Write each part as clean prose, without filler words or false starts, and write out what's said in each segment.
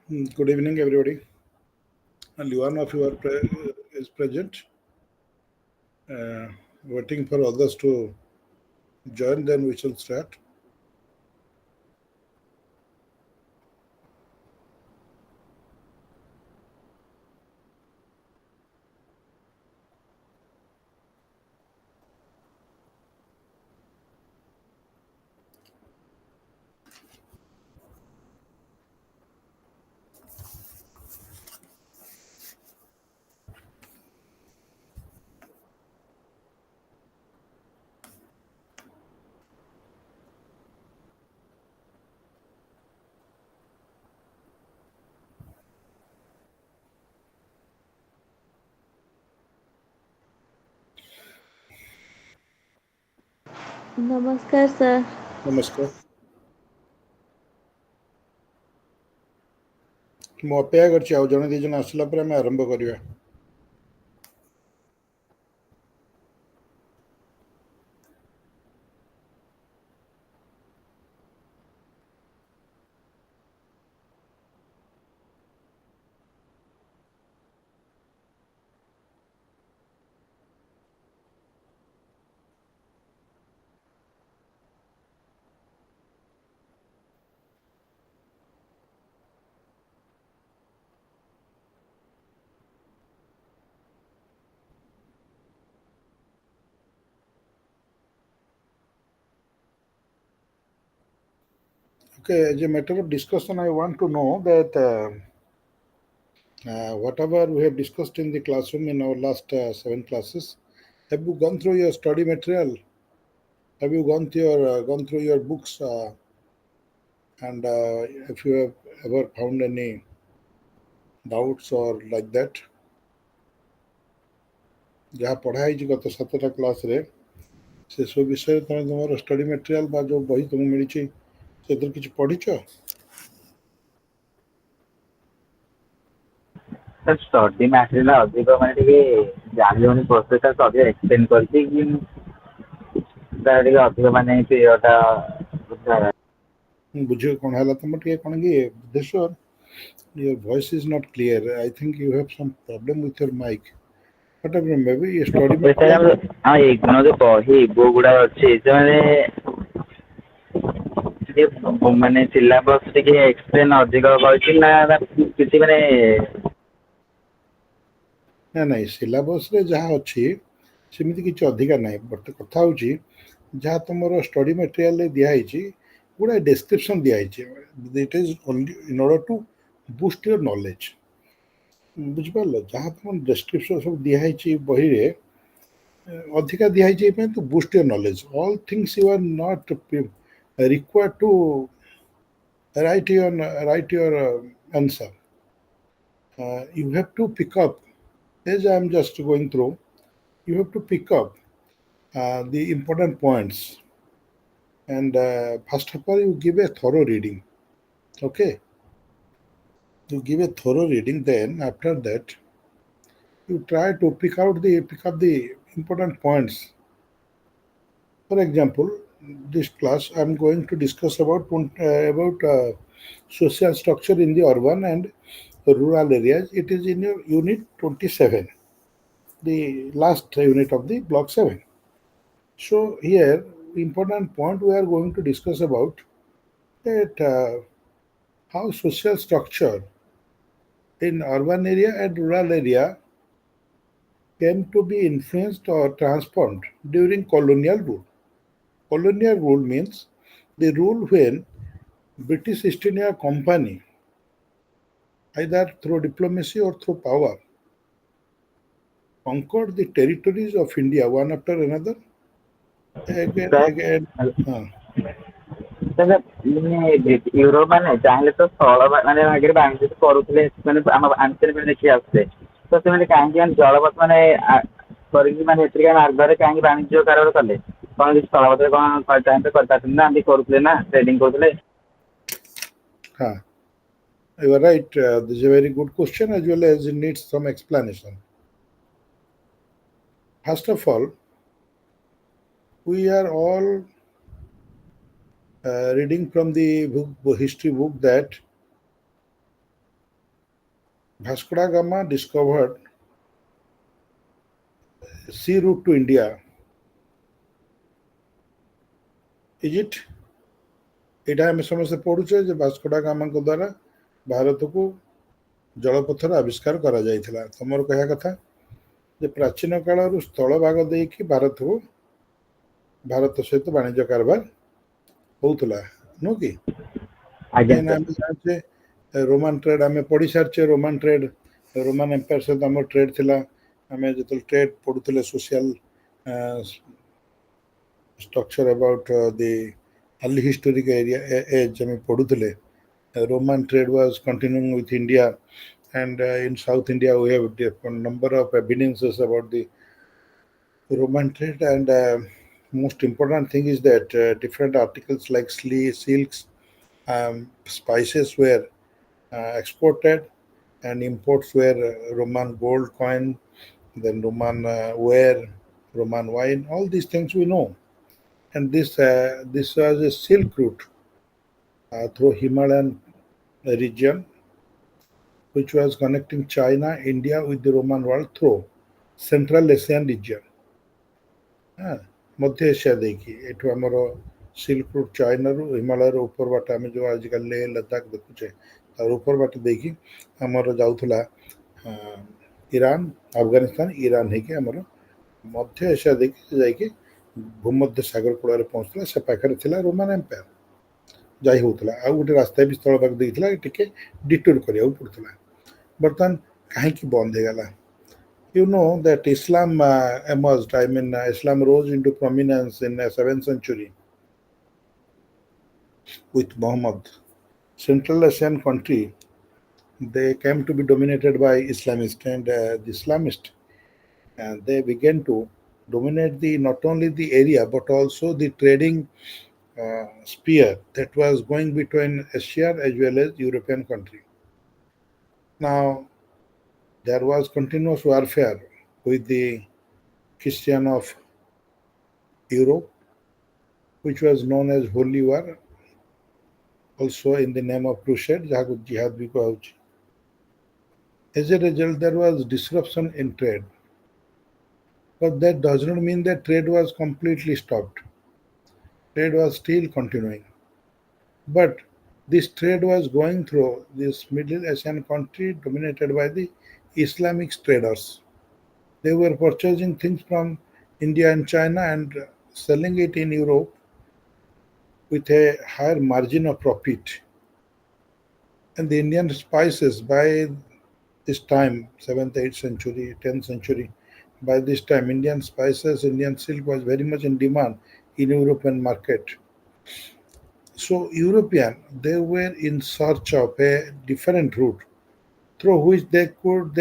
Good evening, everybody. Only one of you is present. Waiting for others to join, then we shall start. नमस्कार sir. नमस्कार। ମୁଁ ଅପେକ୍ଷା କରିଛି ଆଉ ଜଣେ ଦି ଜଣ ଆସିଲା ପରେ ଆମେ ଆରମ୍ଭ କରିବା। Okay, as a matter of discussion, I want to know that whatever we have discussed in the classroom in our last 7 classes, have you gone through your study material? Have you gone through your books? And if you have ever found any doubts or like that, ଯାହା ପଢ଼ା ହେଇଛି ଗତ 7ଟା କ୍ଲାସରେ ସେସବୁ ବିଷୟରେ ତମେ ତୁମର study material ବା ଯେଉଁ ବହି ତୁମକୁ ମିଳିଛି ସେଥିରେ କିଛି ପଢ଼ିଛ? सर स्टडी मैटेरियल अधिक मैंने टिके जानी होनी प्रोसेस अधिक एक्सप्लेन करछि कि अधिक माने पीरियडटा ବୁଝିବ କ'ଣ ହେଲା ତମର ଟିକେ କ'ଣ କି Budheswar, your voice is not clear. I think you have some problem with your mic. Whatever maybe your study material. हां इग्नो जो बही बुक गुडा अछि से माने सिलेबस टिके एक्सप्लेन अधिक करछि ना किछि माने ନାଇଁ ସିଲାବସରେ ଯାହା ଅଛି ସେମିତି କିଛି ଅଧିକା ନାହିଁ, ବଟ୍ କଥା ହେଉଛି ଯାହା ତୁମର ଷ୍ଟଡି ମେଟେରିଆଲରେ ଦିଆହେଇଛି ଗୁଡ଼ାଏ ଡେସ୍କ୍ରିପସନ୍ ଦିଆହେଇଛି। It is only in order to boost your knowledge. ବୁଝିପାରିଲ, ଯାହା ତୁମ ଡେସ୍କ୍ରିପସନ୍ ସବୁ ଦିଆହେଇଛି ବହିରେ ଅଧିକା ଦିଆହେଇଛି ଏଇ ପାଇଁ to boost your knowledge. All things you are not required to write your answer. You have to pick up, as I am just going through, you have to pick up the important points, and first of all you give a thorough reading. Okay, you give a thorough reading, then after that you try to pick up the important points. For example, this class I am going to discuss about social structure in the urban and rural areas. It is in your unit 27, the last unit of the block 7. So here important point we are going to discuss about that how social structure in urban area and rural area came to be influenced or transformed during colonial rule. Colonial rule means the rule when British East India Company, either through diplomacy or through power, conquered the territories of India one after another. Again. Europe माने चाहे तो स्थल माने आगे बांग्लादेश करूले माने हम answer में देखि आसे तो से माने काहे जलपथ माने करिक माने एत्रिका मार्गरे काहे वाणिज्य कारोबार कले कोन स्थलपथ कोन चाहे तो करता ना हम करूले ना ट्रेडिंग करूले। हाँ, you are right. This is a very good question as well as it needs some explanation. First of all, we are all reading from the history book that Vasco da Gama discovered sea route to India. Is it? ଏଇଟା ଆମେ ସମସ୍ତେ ପଢୁଛେ ଯେ ଭାସ୍କୋଡା ଗାମାଙ୍କ ଦ୍ୱାରା ଭାରତକୁ ଜଳପଥର ଆବିଷ୍କାର କରାଯାଇଥିଲା। ତମର କହିବା କଥା ଯେ ପ୍ରାଚୀନ କାଳରୁ ସ୍ଥଳ ଭାଗ ଦେଇକି ଭାରତ ସହିତ ବାଣିଜ୍ୟ କାରବାର ହଉଥିଲା, ନୁହଁ କି? ଆଜ୍ଞା ଦେନ୍ ସାର୍। ଆମେ ଜାଣିଛେ ରୋମାନ ଟ୍ରେଡ୍ ଆମେ ପଢି ସାରିଛେ। ରୋମାନ ଏମ୍ପାୟାର ସହିତ ଆମର ଟ୍ରେଡ୍ ଥିଲା। ଆମେ ଯେତେବେଳେ ଟ୍ରେଡ୍ ପଢୁଥିଲେ social structure about the early historic age ଆମେ ପଢୁଥିଲେ। Roman trade was continuing with India, and in South India we have a number of evidences about the Roman trade. And most important thing is that different articles like silks, spices were exported, and imports were Roman gold coin, then Roman ware, Roman wine. All these things we know. And this was a silk route through Himalayan region, which was connecting China, India with the Roman world through Central Asian region. Madhya Asia देखी एठू आमर silk route China रु हिमालय ऊपर बाट आम जो आजकल लेह लद्दाख देखुचे तार ऊपर बाट देखी आमर जाऊला ईरान, अफगानिस्तान, ईरान होगी आमर मध्य एशिया देखी जाकि भूमध्य सागर कूल पहुँचला। से पाखे थिला रोमान एम्पायर जाई होता आ गोटे रास्ता भी स्थल भाग देता टे डिटूर करा पड़ता। बर्तमान कहीं बंद हो गला? You know that Islam emerged, Islam rose into prominence in the 7th century with Muhammad. Central Asian country, they came to be dominated by Islamists, and the Islamists, and they began to dominate not only the area but also the trading sphere that was going between Asia as well as European country. Now, there was continuous warfare with the Christian of Europe, which was known as Holy War, also in the name of crusade, jahaku jihad bhi kuhauchi. As a result, there was disruption in trade, but that does not mean that trade was completely stopped. Trade was still continuing, but this trade was going through this Middle Asian country dominated by the Islamic traders. They were purchasing things from India and China and selling it in Europe with a higher margin of profit. And the Indian spices by this time, 7th, 8th century, 10th century, by this time Indian spices, Indian silk was very much in demand in European market. So European, they were in search of a different route through which they could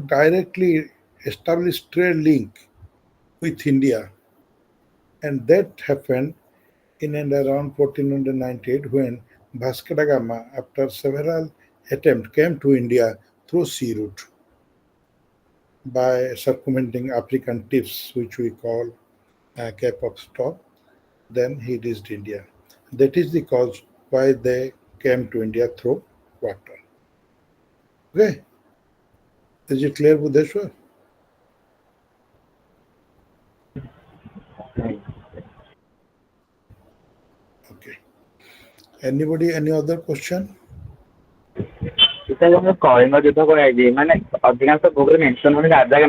directly establish trade link with India. And that happened in and around 1498 when Vasco da Gama, after several attempts, came to India through sea route by circumventing African tips, which we call Cape of Stop. Then he reached India. That is the cause why they came to India through water. Okay? Is it clear, Buddheshwar? Okay. Anybody, any other question? Kalinga ଯୁଦ୍ଧ କରାଯାଇଛି ମାନେ ଅଧିକାଂଶ ବୁକରେ mention ହଉନି ରାଜାଙ୍କ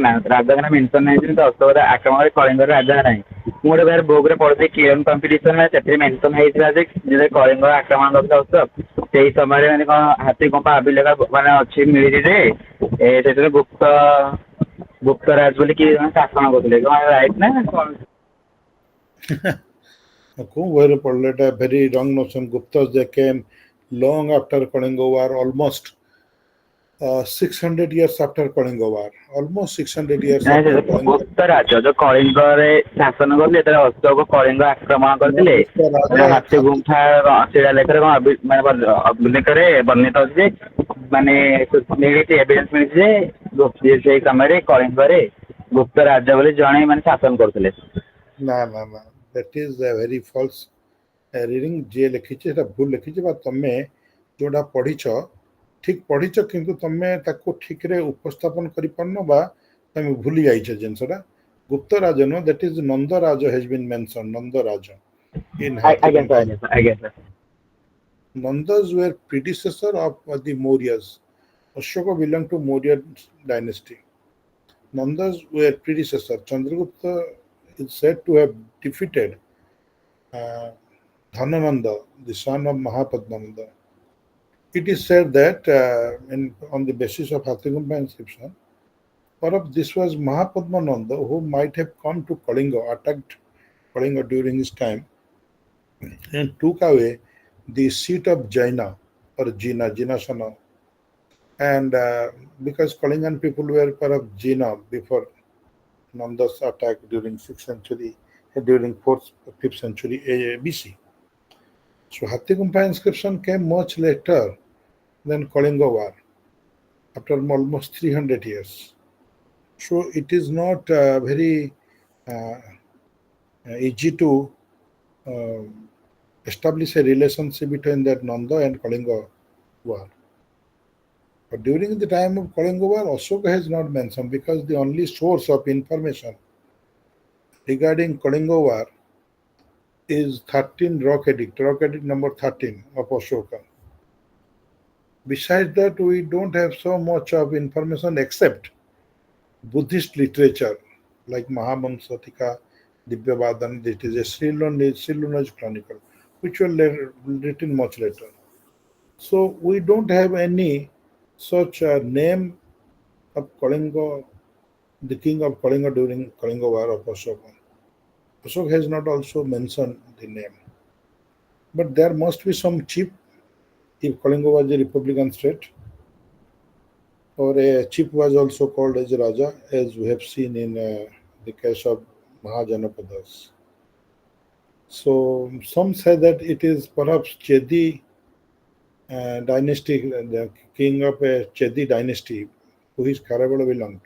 mention ନାହିଁ ଯେମିତି ଅଶୋକ ଆକ୍ରମଣରେ କଳିଙ୍ଗର ରାଜା ନାହିଁ। ମୁଁ ଗୋଟେ ବେଳେ ବୁକରେ ପଢୁଥିଲି କିରଣ କମ୍ପିଟିସନ ସେଥିରେ ମେନସନ ହେଇଥିଲା ଯେ ଯେତେବେଳେ କଳିଙ୍ଗ ଆକ୍ରମଣ କରିଥିଲା ଅଶୋକ ସେଇ ସମୟରେ ମାନେ କଣ ହାତୀ କମ୍ପା ଅଭିଲେଖ ମାନେ ଅଛି ମିଳିଛି ଯେ ସେଥିରେ ଗୁପ୍ତରାଜ ବୋଲି କିଏ ଜଣେ ଶାସନ କରୁଥିଲେ କଣ ରାଇଟ ନା କଣ? Very wrong notion. Guptas, they came long after Kalinga War, almost 600 years after Kalinga War. Almost 600 years after Kalinga War. ଗୁପ୍ତରାଜ ଯୋଉ କଳିଙ୍ଗରେ ଶାସନ କରୁଥିଲେ ଯେତେବେଳେ ଅଶୋକ କଳିଙ୍ଗ ଆକ୍ରମଣ କରିଥିଲେ ହାତୀ ଗୁମ୍ଫା ଶିଳାଲେଖରେ କଣ ମାନେ ଅଭିଲେଖରେ ବର୍ଣ୍ଣିତ ଅଛି ଯେ ମାନେ ମିଳିଛି ଏଭିଡେନ୍ସ ମିଳିଛି ଯେ ସେଇ ସମୟରେ କଳିଙ୍ଗରେ ଗୁପ୍ତ ରାଜ ବୋଲି ଜଣେ ମାନେ ଶାସନ କରୁଥିଲେ। ନା that is a very false reading। ଯିଏ ଲେଖିଛି ସେଟା ଭୁଲ ଲେଖିଛି ବା ତମେ ଯୋଉଟା ପଢିଛ ଠିକ ପଢିଛ କିନ୍ତୁ ତମେ ତାକୁ ଠିକରେ ଉପସ୍ଥାପନ କରିପାରୁନ ବା ତମେ ଭୁଲି ଯାଇଛ ଜିନିଷଟା। ଗୁପ୍ତ ରାଜ ନୁହଁ, that is Nanda Raj has been mentioned, Nanda Raj in ଆଜ୍ଞା ସାର୍, Hathigumpha. ଆଜ୍ଞା ସାର୍, ଆଜ୍ଞା sir. Nandas were predecessor of the Mauryas. Ashoka belonged to Maurya dynasty. Nandas were predecessor. Chandragupta is said to have defeated uh, Dhanananda, the son of Mahapadmananda. It is said that on the basis of Hathigumpha inscription, perhaps this was Mahapadmananda who might have come to Kalinga, attacked Kalinga during his time, and took away the seat of Jaina or Jinasana. And because Kalingan people were perhaps Jina before Nanda's attack during 6th century, during 4th, 5th century BC. So Hathigumpha inscription came much later than Kalinga War, after almost 300 years. So it is not very uh, easy to uh, establish a relationship between that Nanda and Kalinga War. But during the time of Kalinga War, Ashoka has not mentioned because the only source of information regarding Kalinga War is 13 Rock Edict number 13 of Ashoka. Besides that, we don't have so much of information except Buddhist literature like Mahabhamsatika, Divyavadan, it is a Sri-Lunaj chronicle, which were written much later. So we don't have any such name of Kalinga, the king of Kalinga during Kalinga War of Ashoka. Ashoka has not also mentioned the name. But there must be some chief if Kalinga was a republican state, or a chief was also called as Raja, as we have seen in the case of Mahajanapadas. So some say that it is perhaps Chedi dynasty, the king of a Chedi dynasty, who is Karavala belonged,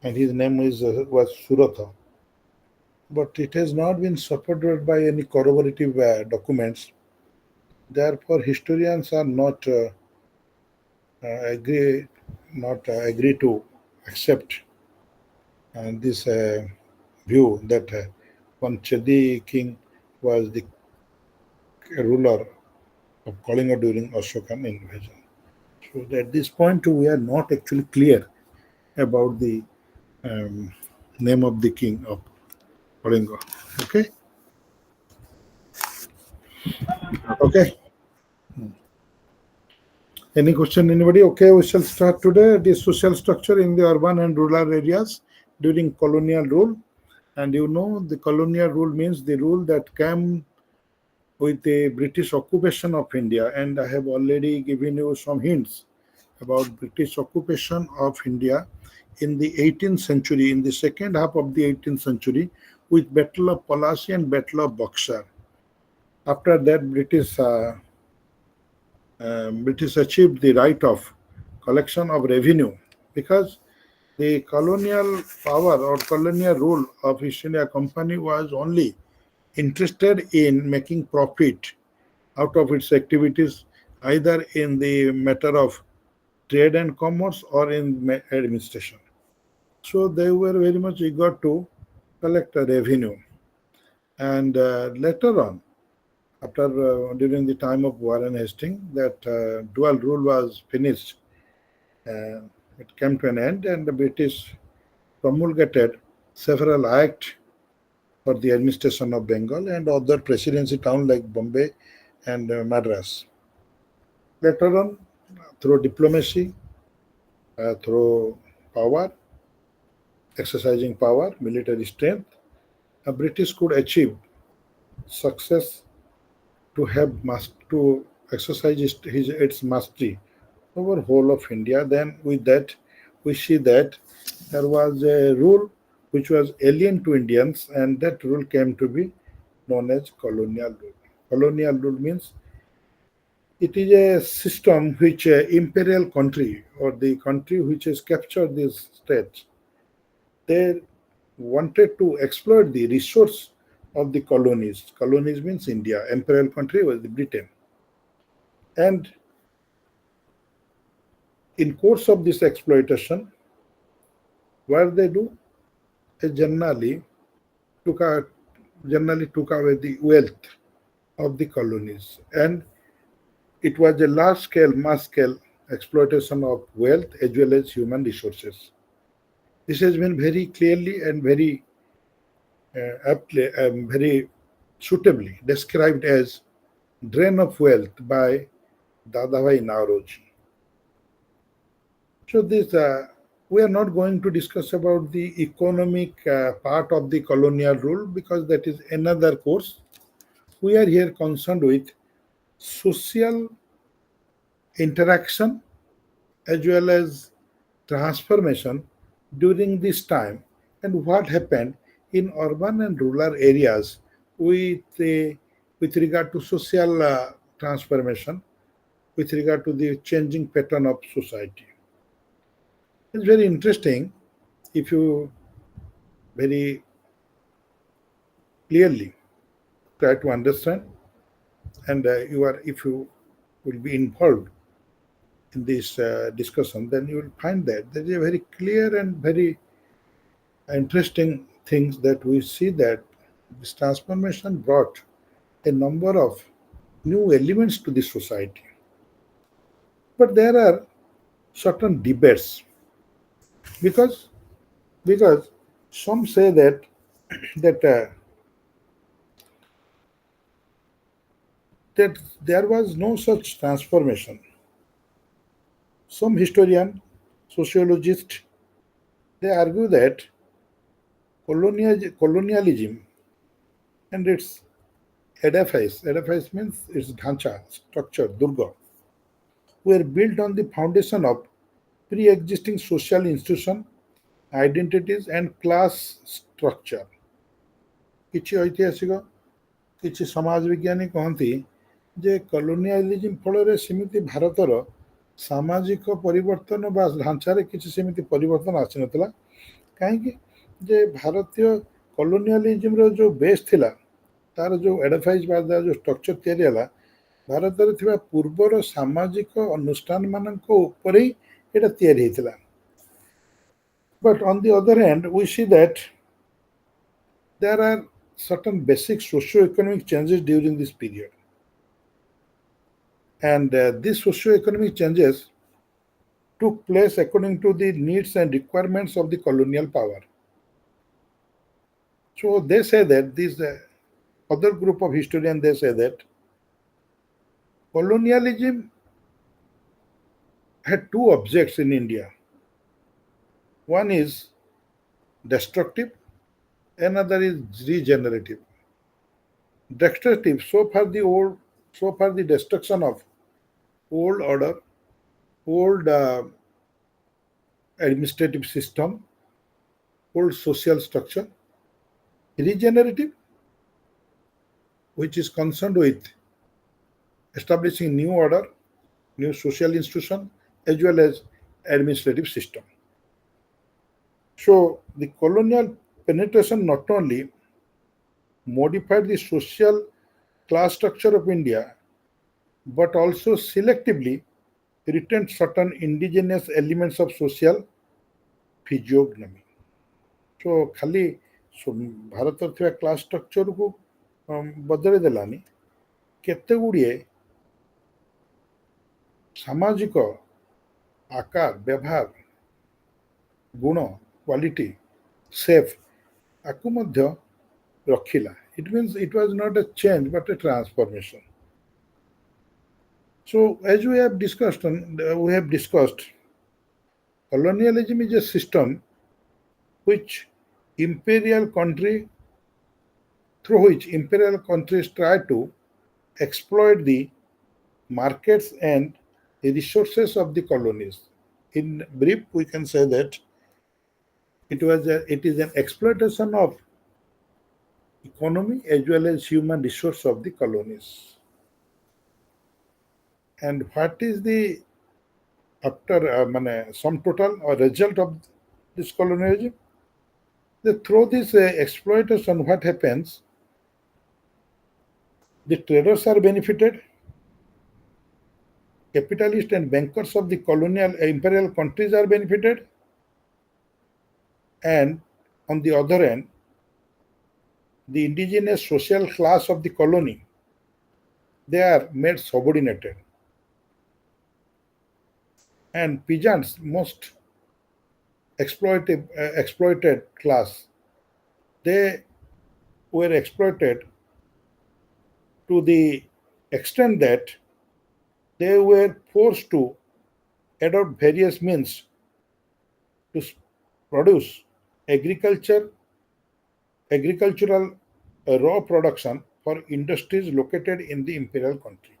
and his name was Suratha. But it has not been supported by any corroborative documents. Therefore, historians are not agree not agree to accept this view that one Chedi king was the ruler of Kalinga during Ashokan invasion. So at this point, we are not actually clear about the um, name of the king of Kalinga. Okay, okay. Any question, anybody? Okay, we shall start today. The social structure in the urban and rural areas during colonial rule. And you know, the colonial rule means the rule that came with the British occupation of India. And I have already given you some hints about British occupation of India in the 18th century, in the second half of the 18th century, with Battle of Plassey and Battle of Buxar. After that, British achieved the right of collection of revenue because the colonial power or colonial rule of East India Company was only interested in making profit out of its activities, either in the matter of trade and commerce or in administration. So they were very much eager to collect a revenue. And later on, after during the time of Warren Hastings, that dual rule was finished. It came to an end, and the British promulgated several acts for the administration of Bengal and other presidency towns like Bombay and Madras. Later on, through diplomacy, through power, exercising power, military strength, British could achieve success to to exercise its mastery over whole of India. Then with that, we see that there was a rule which was alien to Indians, and that rule came to be known as colonial rule. Colonial rule means it is a system which imperial country or the country which has captured these states, they wanted to exploit the resource of the colonies. Colonies means India. Imperial country was Britain. And In course of this exploitation, what they do, they took out, generally took away the wealth of the colonies, and it was a large scale, mass scale exploitation of wealth as well as human resources. This has been very clearly and very aptly, very suitably described as drain of wealth by Dadabhai Nauroji. So this we are not going to discuss about the economic part of the colonial rule because that is another course. We are here concerned with social interaction as well as transformation during this time and what happened in urban and rural areas with regard to social transformation, with regard to the changing pattern of society. It's very interesting if you very clearly try to understand and you are if you will be involved in this discussion, then you will find that there is a very clear and very interesting things that we see that this transformation brought a number of new elements to the society. But there are certain debates because because some say that that that there was no such transformation. Some historian, sociologists, they argue that colonialism and its edifice means its dhancha, structure, durga, were built on the foundation of pre-existing social institution, identities and class structure. କିଛି ଐତିହାସିକ କିଛି ସମାଜ ବିଜ୍ଞାନୀ କହନ୍ତି ଯେ କଲୋନିଆଲିଜିମ୍ ଫଳରେ ସେମିତି ଭାରତର ସାମାଜିକ ପରିବର୍ତ୍ତନ ବା ଢାଞ୍ଚାରେ କିଛି ସେମିତି ପରିବର୍ତ୍ତନ ଆସିନଥିଲା। କାହିଁକି ଯେ ଭାରତୀୟ କଲୋନିଆଲିଜିମ୍ର ଯେଉଁ ବେସ୍ ଥିଲା ତାର ଯେଉଁ ଏଡଫାଇଜ୍ ବା ତାର ଯେଉଁ ଷ୍ଟ୍ରକ୍ଚର ତିଆରି ହେଲା ଭାରତରେ ଥିବା ପୂର୍ବର ସାମାଜିକ ଅନୁଷ୍ଠାନମାନଙ୍କ ଉପରେ ହିଁ ଏଇଟା ତିଆରି ହେଇଥିଲା। But on the other hand, we see that there are certain basic socio-economic changes during this period. And these socio-economic changes took place according to the needs and requirements of the colonial power. So they say that this other group of historians, they say that colonialism had two objects in India. One is destructive, another is regenerative. Destructive, so far the destruction of old order, old administrative system, old social structure. Regenerative, which is concerned with establishing new order, new social institution, as well as administrative system. So the colonial penetration not only modified the social class structure of India, but also selectively retained certain indigenous elements of social physiognomy. So ଖାଲି ଭାରତରେ ଥିବା class ଷ୍ଟ୍ରକ୍ଚରକୁ ବଦଳେଇ ଦେଲାନି, କେତେ ଗୁଡ଼ିଏ ସାମାଜିକ ଆକାର, ବ୍ୟବହାର, ଗୁଣ, କ୍ୱାଲିଟି, ସେଫ୍ ଆକୁ ମଧ୍ୟ ରଖିଲା. It means it was not a change but a transformation. So as we have discussed, colonialism is a system which imperial country through which imperial countries try to exploit the markets and the resources of the colonies. In brief, we can say that it is an exploitation of economy as well as human resource of the colonies. And what is the after sum total or result of this colonialism? Through this exploitation, what happens? The traders are benefited, capitalists and bankers of the colonial imperial countries are benefited, and on the other hand, the indigenous social class of the colony, they are made subordinated. And peasants, most exploited class, they were exploited to the extent that they were forced to adopt various means to produce agriculture, agricultural raw production for industries located in the imperial country.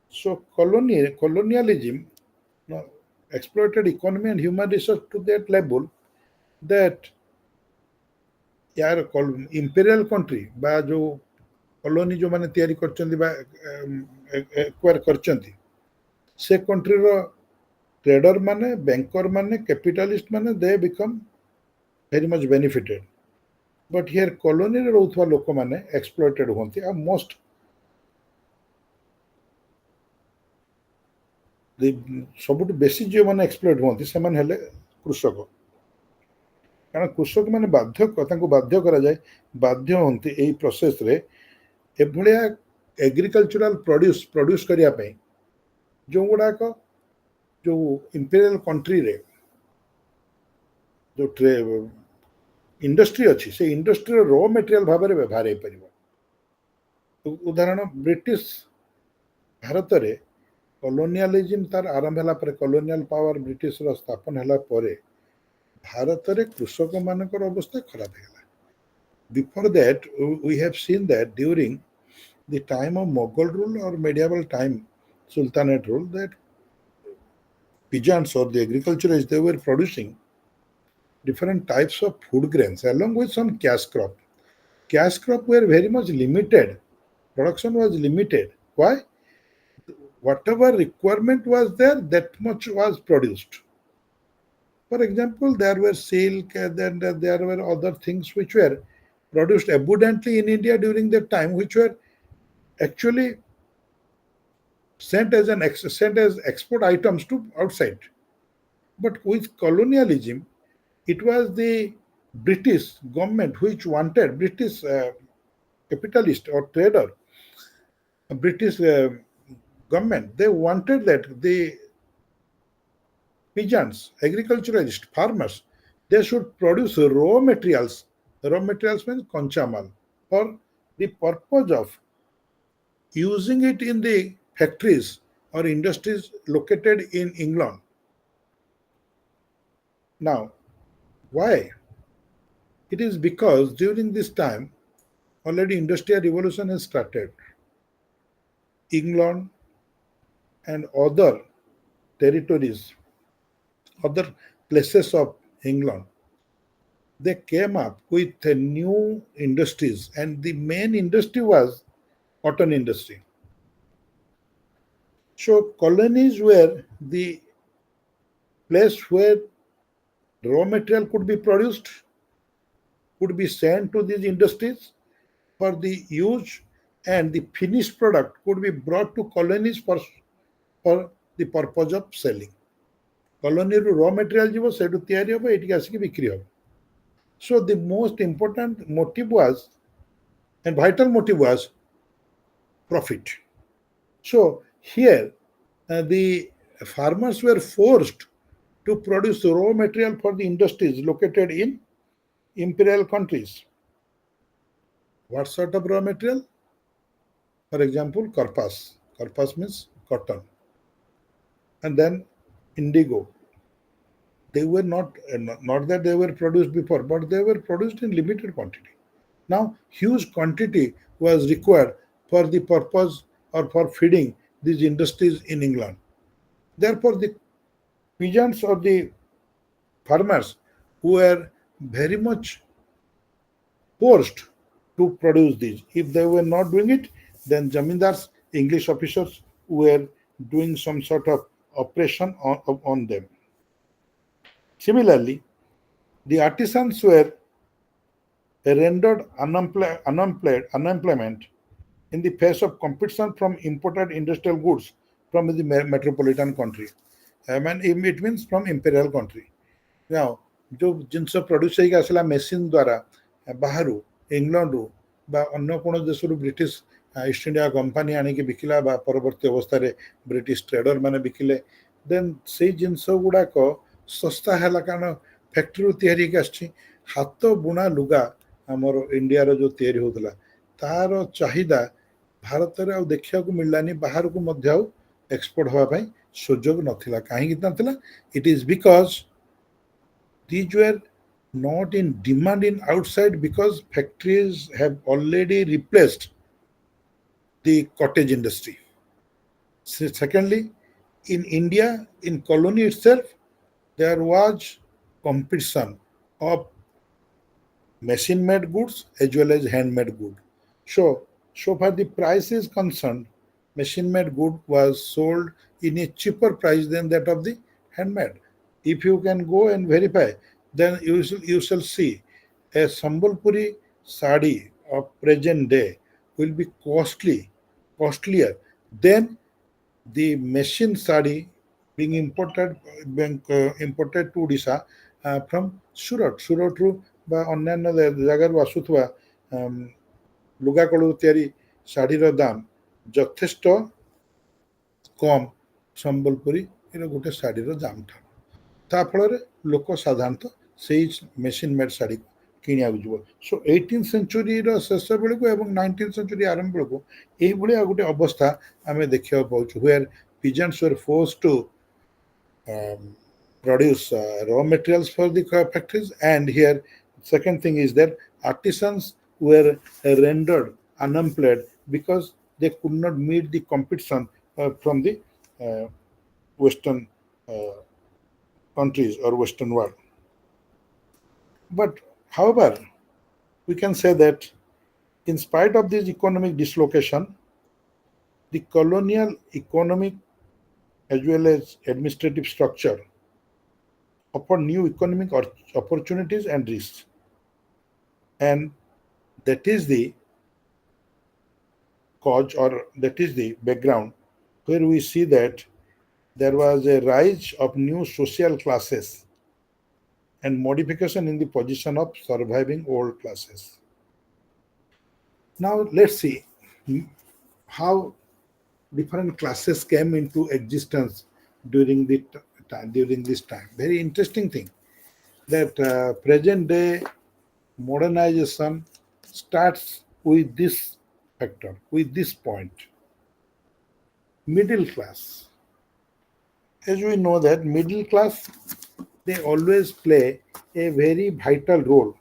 So colonialism, you know, exploited economy and human resource to that level that यार imperial country बा जो colony जो माने तैयारी करचंदी बा acquire करचंदी से country रो trader माने banker माने कैपिटलिस्ट माने they become very much benefited but here colony रे रहउथवा लोक माने एक्सप्लॉइटेड होंती आ मोस्ट सबुठ बेसी जो माने एक्सप्लॉइट होंती से माने हेले कृषक कारण कृषक माने बाध्य तांको बाध्य करा जाए बाध्य होंती एई प्रोसेस रे एभलिया एग्रीकल्चरल प्रोड्यूस करिया पई जो गुडाक जो इंपेरियल कंट्री रे जो इंडस्ट्री अच्छी से इंडस्ट्री रॉ मटेरियल भाव में व्यवहार हो पार उदाहरण ब्रिटिश भारत रे कॉलोनियलिज्म तार आरंभ होला पर कॉलोनियल पावर ब्रिटिश रो स्थापन होला पर भारत रे कृषक मानकर अवस्था खराब होला before that we have seen that during the time of Mughal rule और medieval time sultanate rule that peasants or the agriculturists they were producing different types of food grains along with some cash crop. Cash crop were very much limited. Production was limited. Why? Whatever requirement was there, that much was produced. For example, there were silk, and then there were other things which were produced abundantly in India during that time, which were actually sent as export items to outside. But with colonialism, it was the British government which wanted British capitalist or trader, British government, they wanted that the peasants, agriculturalists, farmers, they should produce raw materials. Raw materials means conchamal for the purpose of using it in the factories or industries located in England. Now, why? It is because during this time, already industrial revolution has started. England and other territories, other places of England, they came up with new industries, and the main industry was cotton industry. So colonies were the place where raw material could be produced, could be sent to these industries for the use, and the finished product could be brought to colonies for the purpose of selling. Colony raw material jibo sedu tiyari hobo etiki asiki bikri hobo. So the most important motive was and vital motive was profit. So here the farmers were forced to produce raw material for the industries located in imperial countries. What sort of raw material? For example, corpus. Corpus means cotton. And then indigo. They were not that they were produced before, but they were produced in limited quantity. Now, huge quantity was required for the purpose or for feeding these industries in England. Therefore, the peasants or the farmers were very much forced to produce these. If they were not doing it, then zamindars, English officers were doing some sort of oppression on them. Similarly, the artisans were rendered unemployment in the face of competition from imported industrial goods from the metropolitan country. I mean, it means from imperial country. Now, जो जिनस produce ହେଇକି ଆସିଲା machine ଦ୍ୱାରା ବାହାରୁ ଇଂଲଣ୍ଡରୁ ବା ଅନ୍ୟ କୌଣସି ଦେଶରୁ British East India company ଆଣିକି ବିକିଲା ବା ପରବର୍ତ୍ତୀ ଅବସ୍ଥାରେ ବ୍ରିଟିଶ ଟ୍ରେଡର ମାନେ ବିକିଲେ ଦେନ୍ ସେଇ ଜିନିଷ ଗୁଡ଼ାକ ଶସ୍ତା ହେଲା କାରଣ ଫ୍ୟାକ୍ଟ୍ରିରୁ ତିଆରି ହେଇକି ଆସିଛି ହାତ ବୁଣା ଲୁଗା ଆମର ଇଣ୍ଡିଆର ଯେଉଁ ତିଆରି ହେଉଥିଲା ତାର ଚାହିଦା ଭାରତରେ ଆଉ ଦେଖିବାକୁ ମିଳିଲାନି ବାହାରକୁ ମଧ୍ୟ ଆଉ ଏକ୍ସପୋର୍ଟ ହେବା ପାଇଁ ସୁଯୋଗ ନଥିଲା କାହିଁକି ନଥିଲା it is because these were not in demand in outside because factories have already replaced the cottage industry. Secondly, in India, in colony itself, there was competition of machine-made goods as well as hand-made goods. So far the price is concerned, machine-made good was sold in a cheaper price than that of the handmade. If you can go and verify, then you shall see a Sambalpuri sari of present day will be costlier than the machine sari being imported to Odisha from Surat ରୁ ବା ଅନ୍ୟାନ୍ୟ ଜାଗାରୁ ଆସୁଥିବା ଲୁଗାକଳୁ ତିଆରି ଶାଢ଼ୀର ଦାମ ଯଥେଷ୍ଟ କମ୍ ସମ୍ବଲପୁରୀର ଗୋଟେ ଶାଢ଼ୀର ଦାମ ଠାରୁ ତା ଫଳରେ ଲୋକ ସାଧାରଣତଃ ସେଇ ମେସିନ୍ ମେଡ୍ ଶାଢ଼ୀକୁ କିଣିବାକୁ ଯିବ ସୋ 18th ସେଞ୍ଚୁରୀର ଶେଷ ବେଳକୁ ଏବଂ 19th ସେଞ୍ଚୁରୀ ଆରମ୍ଭ ବେଳକୁ ଏଇଭଳିଆ ଗୋଟେ ଅବସ୍ଥା ଆମେ ଦେଖିବାକୁ ପାଉଛୁ where peasants were forced to produce raw materials for the factories and here second thing is that artisans were rendered unemployed because they could not meet the competition from the western countries or western world. But however, we can say that in spite of this economic dislocation, the colonial economic as well as administrative structure offered new economic opportunities and risks. And that is the cause or that is the background where we see that there was a rise of new social classes and modification in the position of surviving old classes. Now let's see how different classes came into existence during this time. Very interesting thing that present day modernization starts with this factor, with this point. Middle class. As we know that middle class, they always play a very vital role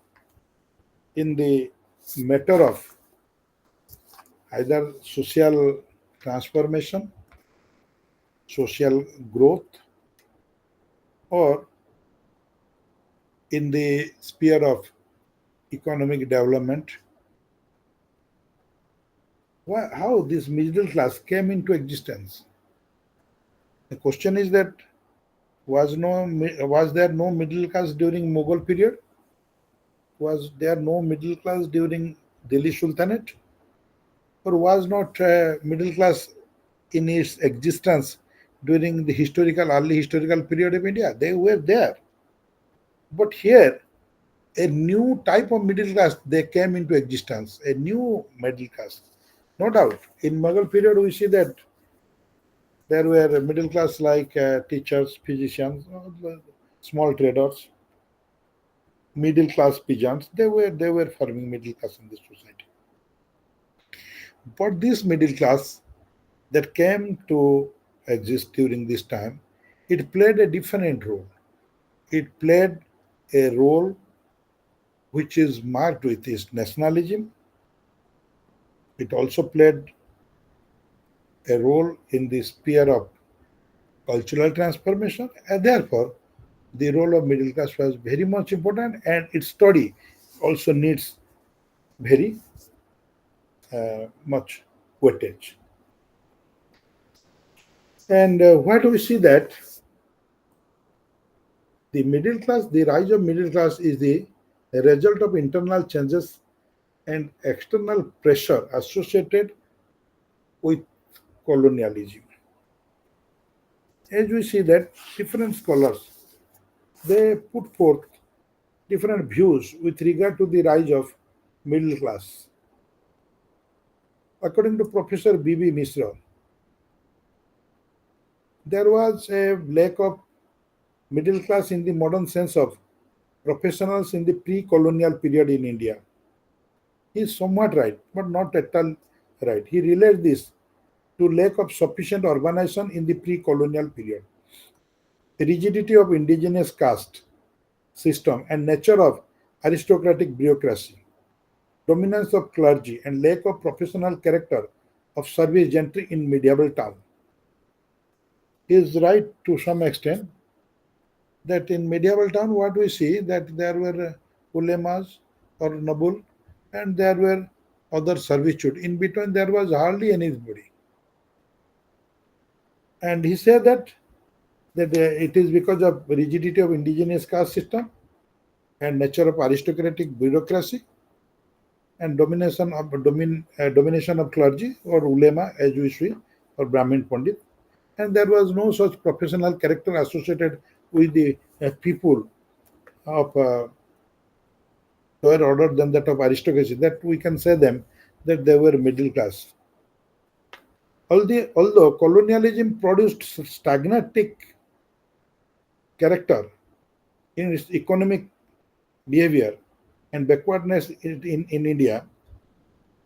in the matter of either social transformation, social growth, or in the sphere of economic development. How this middle class came into existence? The question is that was there no middle class during Mughal period? Was there no middle class during Delhi Sultanate? Or was not middle class in its existence during the early historical period of India? They were there. But here, a new type of middle class, they came into existence, a new middle class. No doubt, in Mughal period, we see that there were middle class like teachers, physicians, small traders, middle class peasants. They were forming middle class in this society. But this middle class that came to exist during this time, it played a different role. It played a role which is marked with its nationalism. It also played a role in the sphere of cultural transformation, and therefore the role of middle class was very much important, and its study also needs very much weightage. And why do we see that the middle class, the rise of middle class is the result of internal changes and external pressure associated with colonialism. As we see that different scholars, they put forth different views with regard to the rise of middle class. According to Professor B.B. Misra, there was a lack of middle class in the modern sense of professionals in the pre-colonial period in India. He is somewhat right, but not at all right. He relates this to lack of sufficient urbanization in the pre-colonial period, rigidity of indigenous caste system and nature of aristocratic bureaucracy, dominance of clergy and lack of professional character of service gentry in medieval town. He is right to some extent that in medieval town what we see that there were ulemas or noble and there were other servitude. In between there was hardly anybody. And he said that it is because of rigidity of indigenous caste system and nature of aristocratic bureaucracy and domination of clergy or ulema as we see or Brahmin Pandit, and there was no such professional character associated with the people of lower order than that of aristocracy, that we can say them that they were middle class. Although colonialism produced stagnatic character in its economic behavior and backwardness in India,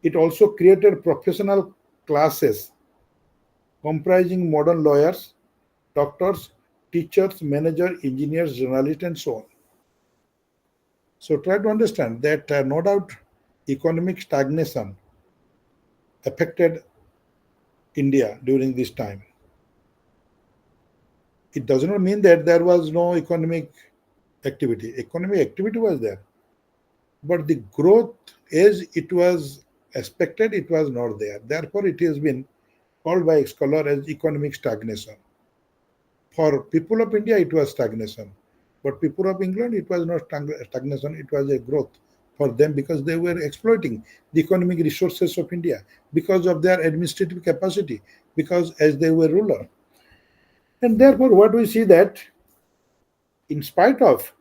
it also created professional classes comprising modern lawyers, doctors, teachers, managers, engineers, journalists, and so on. So try to understand that no doubt economic stagnation affected India during this time. It does not mean that there was no economic activity. Economic activity was there, but the growth as it was expected, it was not there. Therefore, it has been called by a scholar as economic stagnation. For people of India, it was stagnation. But people of England, it was not stagnation, it was a growth for them because they were exploiting the economic resources of India because of their administrative capacity, because as they were ruler. And therefore, what we see that in spite of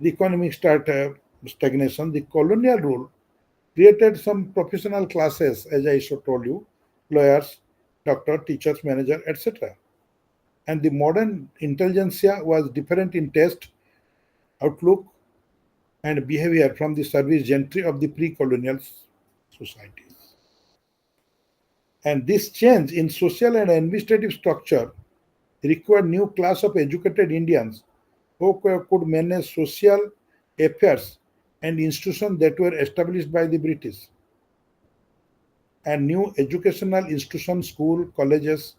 the economic stagnation, the colonial rule created some professional classes, as I told you, lawyers, doctor, teachers, manager, etc. And the modern intelligentsia was different in taste, outlook, and behavior from the service gentry of the pre-colonial societies. And this change in social and administrative structure required new class of educated Indians who could manage social affairs and institutions that were established by the British. And new educational institutions, school, colleges,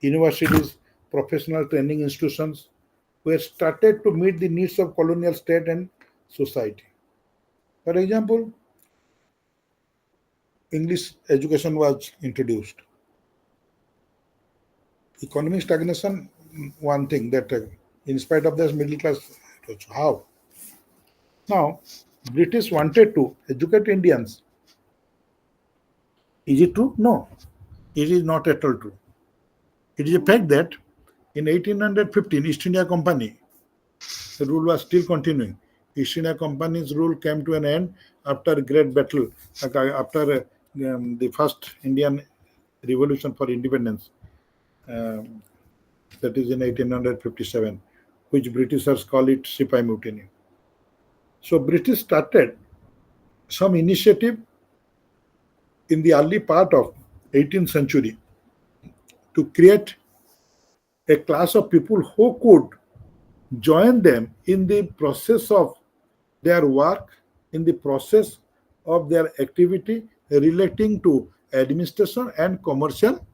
universities, professional training institutions were started to meet the needs of colonial state and society. For example, English education was introduced. Economic stagnation, one thing that in spite of this middle class, how? Now, British wanted to educate Indians. Is it true? No, it is not at all true. It is a fact that in 1815, East India Company, the rule was still continuing. East India Company's rule came to an end after a great battle, after the first Indian revolution for independence, um, that is in 1857, which Britishers call it Sipai Mutiny. So British started some initiative in the early part of 18th century to create a class of people who could join them in the process of their work, in the process of their activity relating to administration and commercial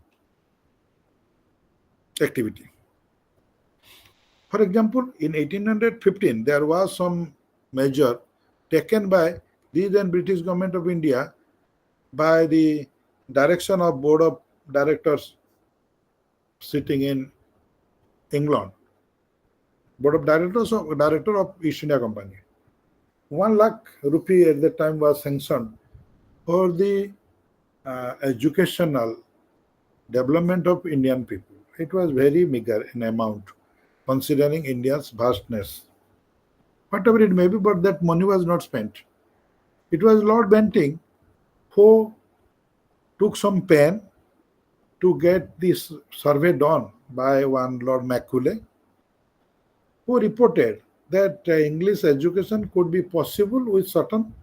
activity. For example, in 1815, there was some measure taken by the then British government of India by the direction of board of directors sitting in England, board of directors of director of East India Company. 1 lakh rupee at that time was sanctioned for the educational development of Indian people. It was very meager in amount, considering India's vastness. Whatever it may be, but that money was not spent. It was Lord Bentinck who took some pen to get this survey done by one Lord Macaulay, who reported that English education could be possible with certain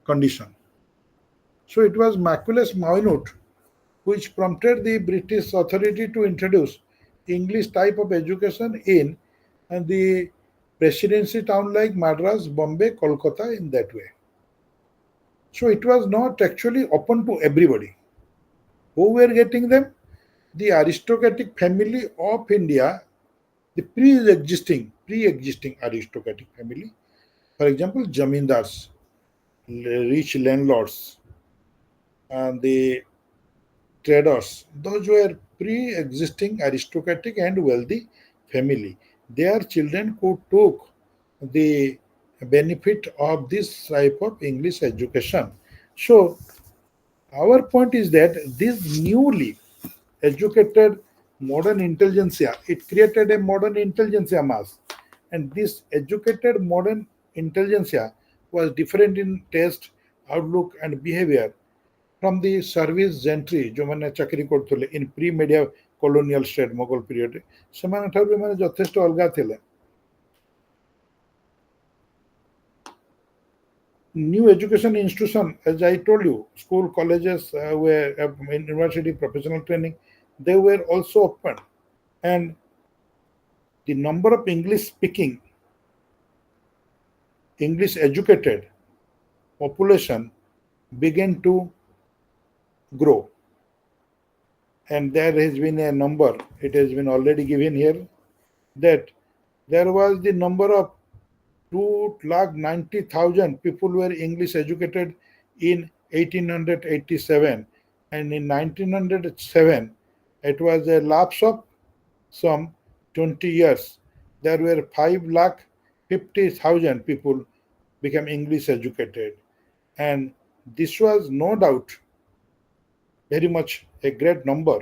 condition. So it was Macaulay's minute which prompted the British authority to introduce English type of education in and the presidency town like Madras, Bombay, Kolkata in that way. So it was not actually open to everybody. Who were getting them? The aristocratic family of India, the pre-existing aristocratic family. For example, zamindars, rich landlords, and the traders. Those were pre-existing aristocratic and wealthy family. Their children could took the benefit of this type of English education. So our point is that this newly educated modern intelligentsia, it created a modern intelligentsia mass. And this educated modern intelligentsia was different in taste, outlook, and behavior from the service gentry ଯେଉଁମାନେ ଚାକିରି କରୁଥିଲେ in pre-media colonial state Mughal period ସେମାନଙ୍କଠାରୁ ଏମାନେ ଯଥେଷ୍ଟ ଅଲଗା ଥିଲେ. New education institution, as I told you, school, colleges, were university, professional training, they were also open, and the number of English speaking, English educated population began to grow. And there has been a number, it has been already given here, that there was the number of 2,90,000 people were English educated in 1887, and in 1907 it was a lapse of some 20 years. There were 5,50,000 people became English educated, and this was no doubt very much a great number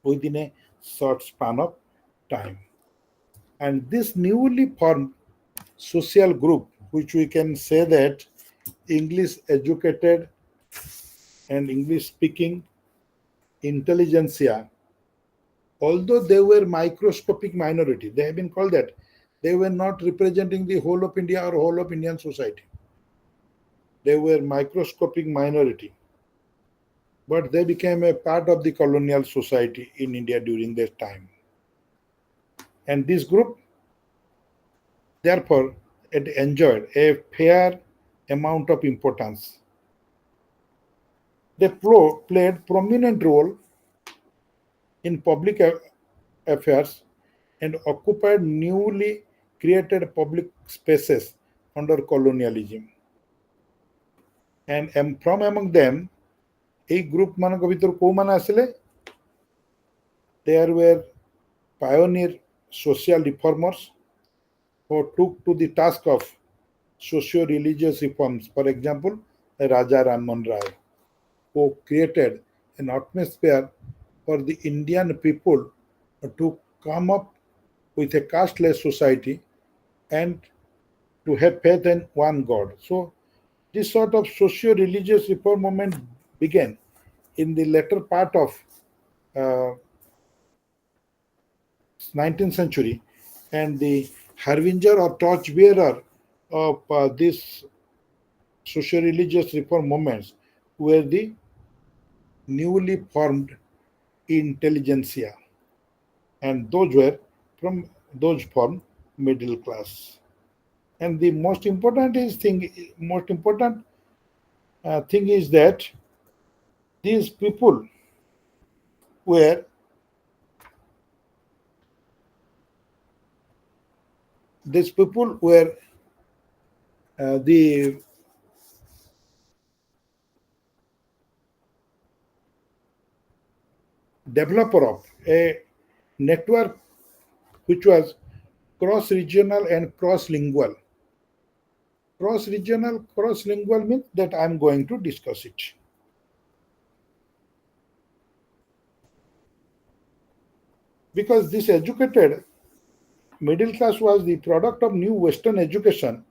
within a short span of time. And this newly formed social group, which we can say that English educated and English speaking intelligentsia, although they were microscopic minority, they have been called that, they were not representing the whole of India or whole of Indian society. They were microscopic minority, but they became a part of the colonial society in India during that time. And this group, therefore, it enjoyed a fair amount of importance. They played prominent role in public affairs and occupied newly created public spaces under colonialism. And from among them, a group ମାନଙ୍କ ଭିତରୁ କୋଉମାନେ ଆସିଲେ? There were pioneer social reformers who took to the task of socio-religious reforms. For example, Raja Rammohn Rai, who created an atmosphere for the Indian people to come up with a casteless society and to have faith in one God. So this sort of socio-religious reform movement began in the latter part of uh, 19th century, and the harbinger or torchbearer of this socio-religious reform movements were the newly formed intelligentsia, and those were from those formed middle class. And the most important thing is that these people were the developer of a network which was cross-regional and cross-lingual. Cross-regional, cross-lingual means that I am going to discuss it. because this educated middle class was the product of new Western education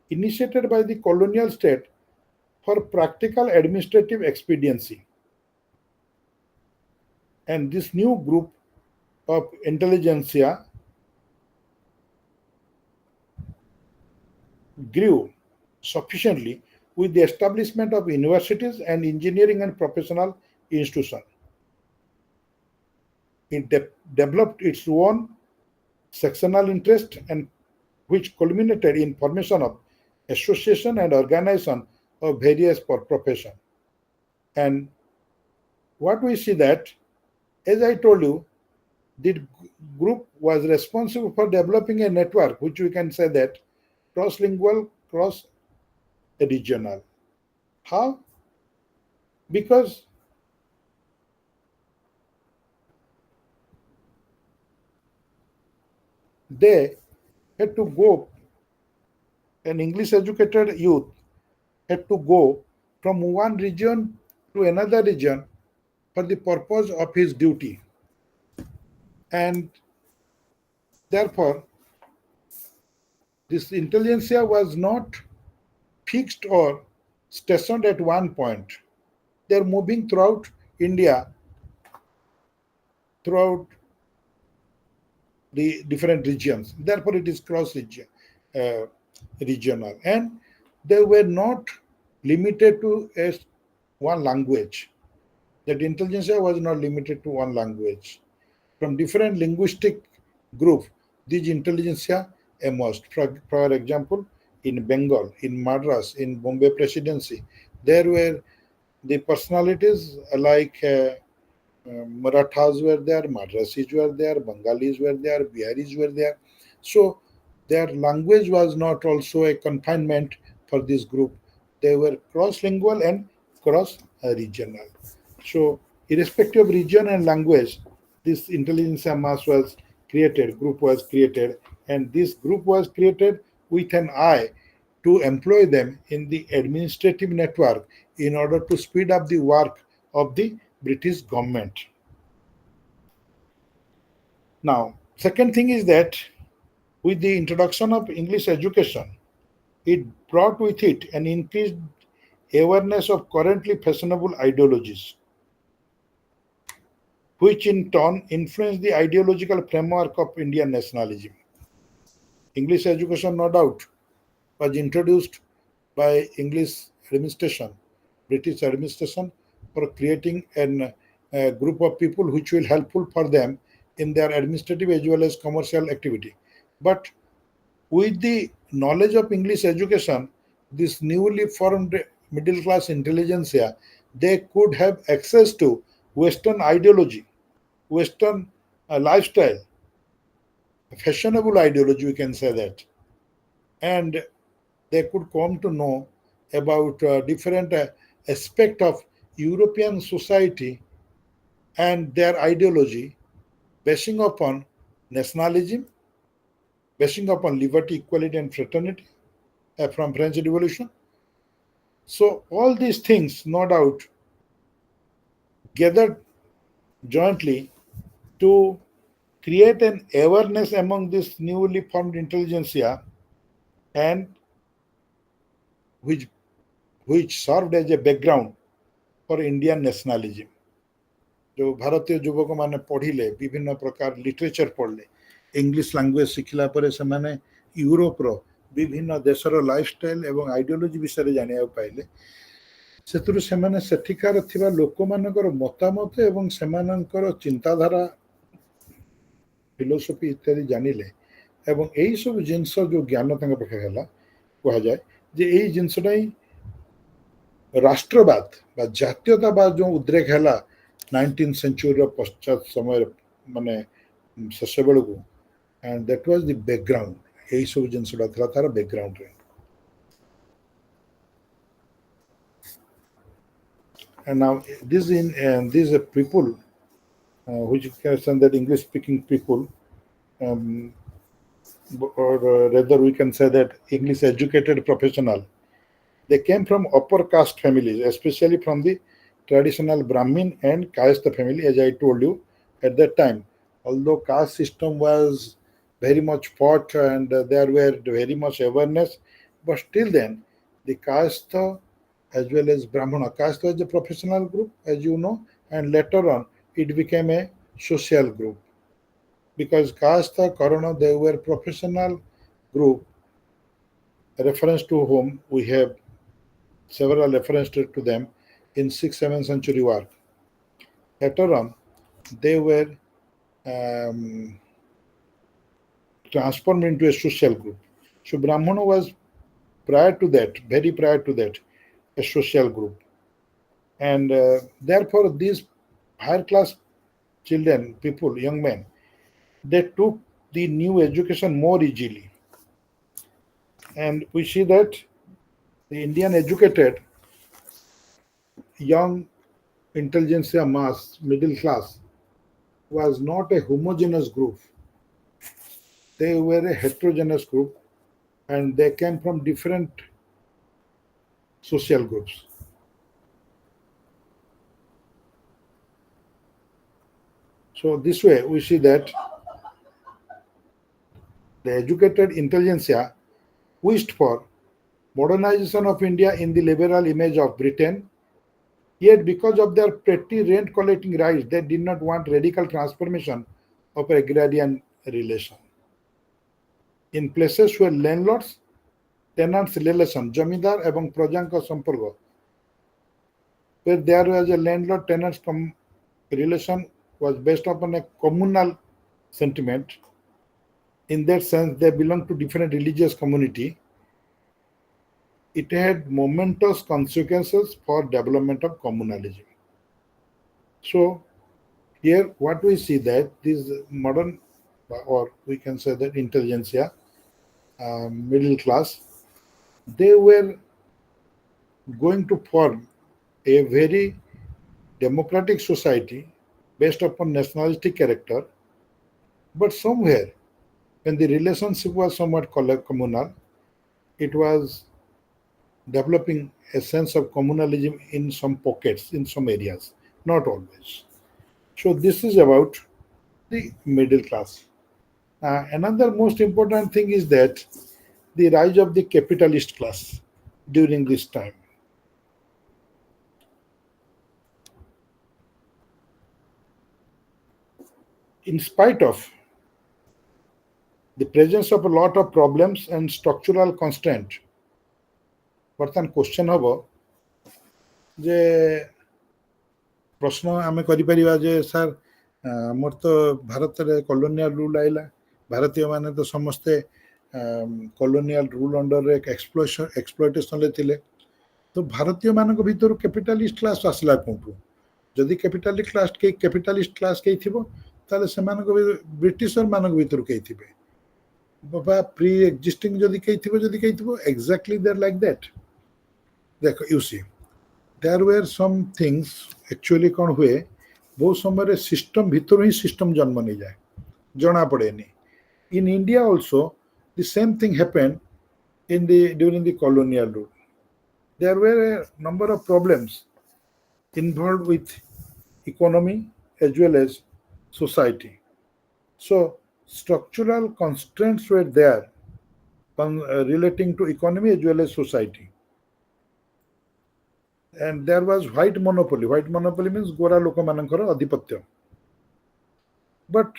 initiated by the colonial state for practical administrative expediency. And this new group of intelligentsia grew sufficiently with the establishment of universities and engineering and professional institutions. It developed its own sectional interest and which culminated in formation of association and organization of various professions. And what we see that, as I told you, the group was responsible for developing a network which we can say that cross-lingual, cross-regional. How? Because they had to go, an English educated youth had to go from one region to another region for the purpose of his duty. And therefore, this intelligentsia was not fixed or stationed at one point. They are moving throughout India, throughout the different regions. Therefore, it is regional, and they were not limited to one language. That intelligentsia was not limited to one language. From different linguistic groups, these intelligentsia emerged. For example, in Bengal, in Madras, in Bombay Presidency, there were the personalities like Marathas were there, Madrasis were there, Bengalis were there, Biharis were there. So their language was not also a confinement for this group. They were cross-lingual and cross-regional. So irrespective of region and language, this intelligentsia mass was created, group was created, and this group was created with an eye to employ them in the administrative network in order to speed up the work of the British government. Now, second thing is that with the introduction of English education, it brought with it an increased awareness of currently fashionable ideologies, which in turn influenced the ideological framework of Indian nationalism. English education, no doubt, was introduced by English administration, British administration, for creating a group of people which will helpful for them in their administrative as well as commercial activity. But with the knowledge of English education, this newly formed middle class intelligentsia, they could have access to Western ideology, Western lifestyle, fashionable ideology, we can say that. And they could come to know about different aspect of European society and their ideology basing upon nationalism, basing upon liberty, equality, and fraternity from French Revolution. So all these things, no doubt, gathered jointly to create an awareness among this newly formed intelligentsia, and which served as a background for Indian nationalism. जो भारतीय युवक माने पढ़िले विभिन्न प्रकार literature पढ़ले English language शिखला पर से Europe रो विभिन्न देशर लाइफस्टाइल एवं आइडियोलॉजी विषय जानिया पाइले सेतुरु सेमाने सेठिकार थिबा लोक मानकर मतामत एवं सेमानकर चिंताधारा फिलोसफी इत्यादि जानिले एवं एही सब जिंस जो ज्ञान तंग पाखे हला कहा जाय जे एही जिंसटा ही राष्ट्रवाद बा जातीयतावाद जो उद्रेक हला 19th century पश्चात समय माने शेष बेलू and that was the background यही सब जिनसटा था तार बैकग्राउंड रे and now these are people which can say that English speaking people or rather we can say that English educated professional, they came from upper caste families, especially from the traditional Brahmin and Kayastha family, as I told you at that time. although caste system was very much fought and there were very much awareness, but still then the caste as well as Brahmana. Caste was a professional group, as you know, and later on it became a social group because caste, Karana, they were professional group, reference to whom we have several references to them in 6th, 7th century work. Later on, they were um, transformed into a social group. So Brahmana was prior to that, very prior to that, a social group. And therefore, these higher class children, people, young men, they took the new education more easily. And we see that the Indian educated young intelligentsia mass, middle class, was not a homogeneous group. They were a heterogeneous group and they came from different social groups. So this way we see that the educated intelligentsia wished for modernization of India in the liberal image of Britain, yet because of their petty rent collecting rights, they did not want radical transformation of agrarian relation. In places where landlords tenants relation, জমিদার এবং প্রজাଙ୍କ সম্পর্ক, where there was a landlord tenants relation was based upon a communal sentiment. In that sense, they belong to different religious community. It had momentous consequences for development of communalism. So here what we see that this modern, or we can say that intelligentsia, middle class, they were going to form a very democratic society based upon nationalistic character, but somewhere when the relationship was somewhat communal, it was developing a sense of communalism in some pockets, in some areas, not always. So this is about the middle class. Another most important thing is that the rise of the capitalist class during this time. In spite of the presence of a lot of problems and structural constraint, ବର୍ତ୍ତମାନ question ହବ ଯେ ପ୍ରଶ୍ନ ଆମେ କରିପାରିବା ଯେ sir ଆମର ତ ଭାରତରେ କଲୋନିଆଲ ରୁଲ୍ ଆଇଲା, ଭାରତୀୟ ମାନେ ତ ସମସ୍ତେ କଲୋନିଆଲ ରୁଲ୍ ଅଣ୍ଡରରେ ଏକ୍ସପ୍ଲୋଇଟେସନରେ ଥିଲେ, ତ ଭାରତୀୟ ମାନଙ୍କ ଭିତରୁ କ୍ୟାପିଟାଲିଷ୍ଟ କ୍ଲାସ ଆସିଲା କୋଉଠୁ? ଯଦି କ୍ୟାପିଟାଲିଷ୍ଟ କ୍ଲାସ କେହି ଥିବ ତାହେଲେ ସେମାନଙ୍କ ବ୍ରିଟିଶର ମାନଙ୍କ ଭିତରୁ କେହି ଥିବେ, ବା ପ୍ରି ଏକ୍ଜିଷ୍ଟିଂ ଯଦି କେହି ଥିବ exactly they're like that. ଦେଖ you see, there were some things actually କ'ଣ ହୁଏ, ବହୁତ ସମୟରେ ସିଷ୍ଟମ ଭିତରୁ ହିଁ ସିଷ୍ଟମ ଜନ୍ମ ନେଇଯାଏ, ଜଣା ପଡ଼େନି. In India also the same thing happened during the colonial rule. There were a number of problems involved with economy as well as society. So structural constraints were there relating to economy as well as society. And there was white monopoly. White monopoly means Gora Lokamanankara Adhipatya. But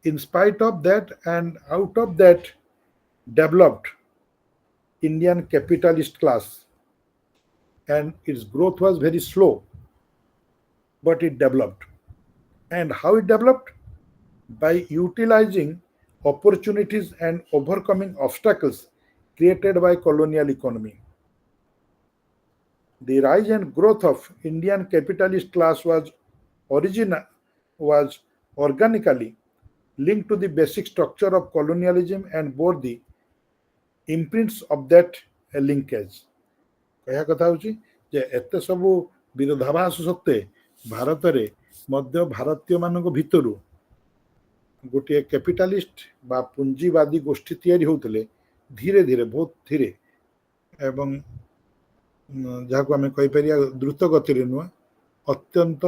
in spite of that and out of that developed Indian capitalist class, and its growth was very slow, but it developed. And how it developed? By utilizing opportunities and overcoming obstacles created by colonial economy. The rise and growth of Indian capitalist class was organically linked to the basic structure of colonialism and bore the imprints of that linkage. କହିବା କଥା ହେଉଛି ଯେ ଏତେ ସବୁ ବିରୋଧାଭାସ ସତ୍ତ୍ୱେ ଭାରତରେ ମଧ୍ୟ ଭାରତୀୟ ମାନଙ୍କ ଭିତରୁ ଗୋଟିଏ କ୍ୟାପିଟାଲିଷ୍ଟ ବା ପୁଞ୍ଜିବାଦୀ ଗୋଷ୍ଠୀ ତିଆରି ହେଉଥିଲେ ଧୀରେ ଧୀରେ, ବହୁତ ଧୀରେ, ଏବଂ ଯାହାକୁ ଆମେ କହିପାରିବା ଦ୍ରୁତ ଗତିରେ ନୁହେଁ, ଅତ୍ୟନ୍ତ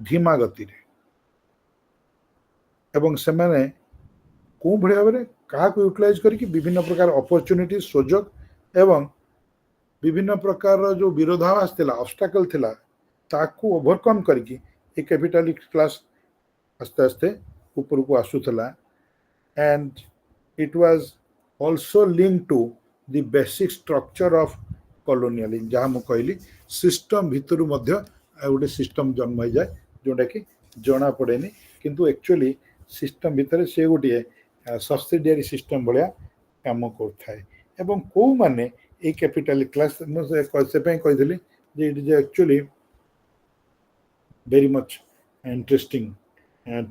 ଧୀମା ଗତିରେ. ଏବଂ ସେମାନେ କେଉଁ ଭଳି ଭାବରେ କାହାକୁ ୟୁଟିଲାଇଜ୍ କରିକି ବିଭିନ୍ନ ପ୍ରକାର ଅପରଚ୍ୟୁନିଟି ସୁଯୋଗ ଏବଂ ବିଭିନ୍ନ ପ୍ରକାରର ଯେଉଁ ବିରୋଧାଭାସ ଥିଲା ଅବଷ୍ଟାକଲ୍ ଥିଲା ତାକୁ ଓଭରକମ୍ କରିକି ଏ କ୍ୟାପିଟାଲିଷ୍ଟ କ୍ଲାସ୍ ଆସ୍ତେ ଆସ୍ତେ ଉପରକୁ ଆସୁଥିଲା and it was also linked to the basic structure of colonialism जहाँ मु कहली सिस्टम भितर मध्य गोटे सिस्टम जन्म हो जाए जोटा कि जना पड़ेनी किंतु एक्चुअली सिस्टम भितर से गोटे सब्सिडियरी सिस्टम भाया काम कर एवं कौ माने ये कैपिटल क्लास से कही it is actually very much interesting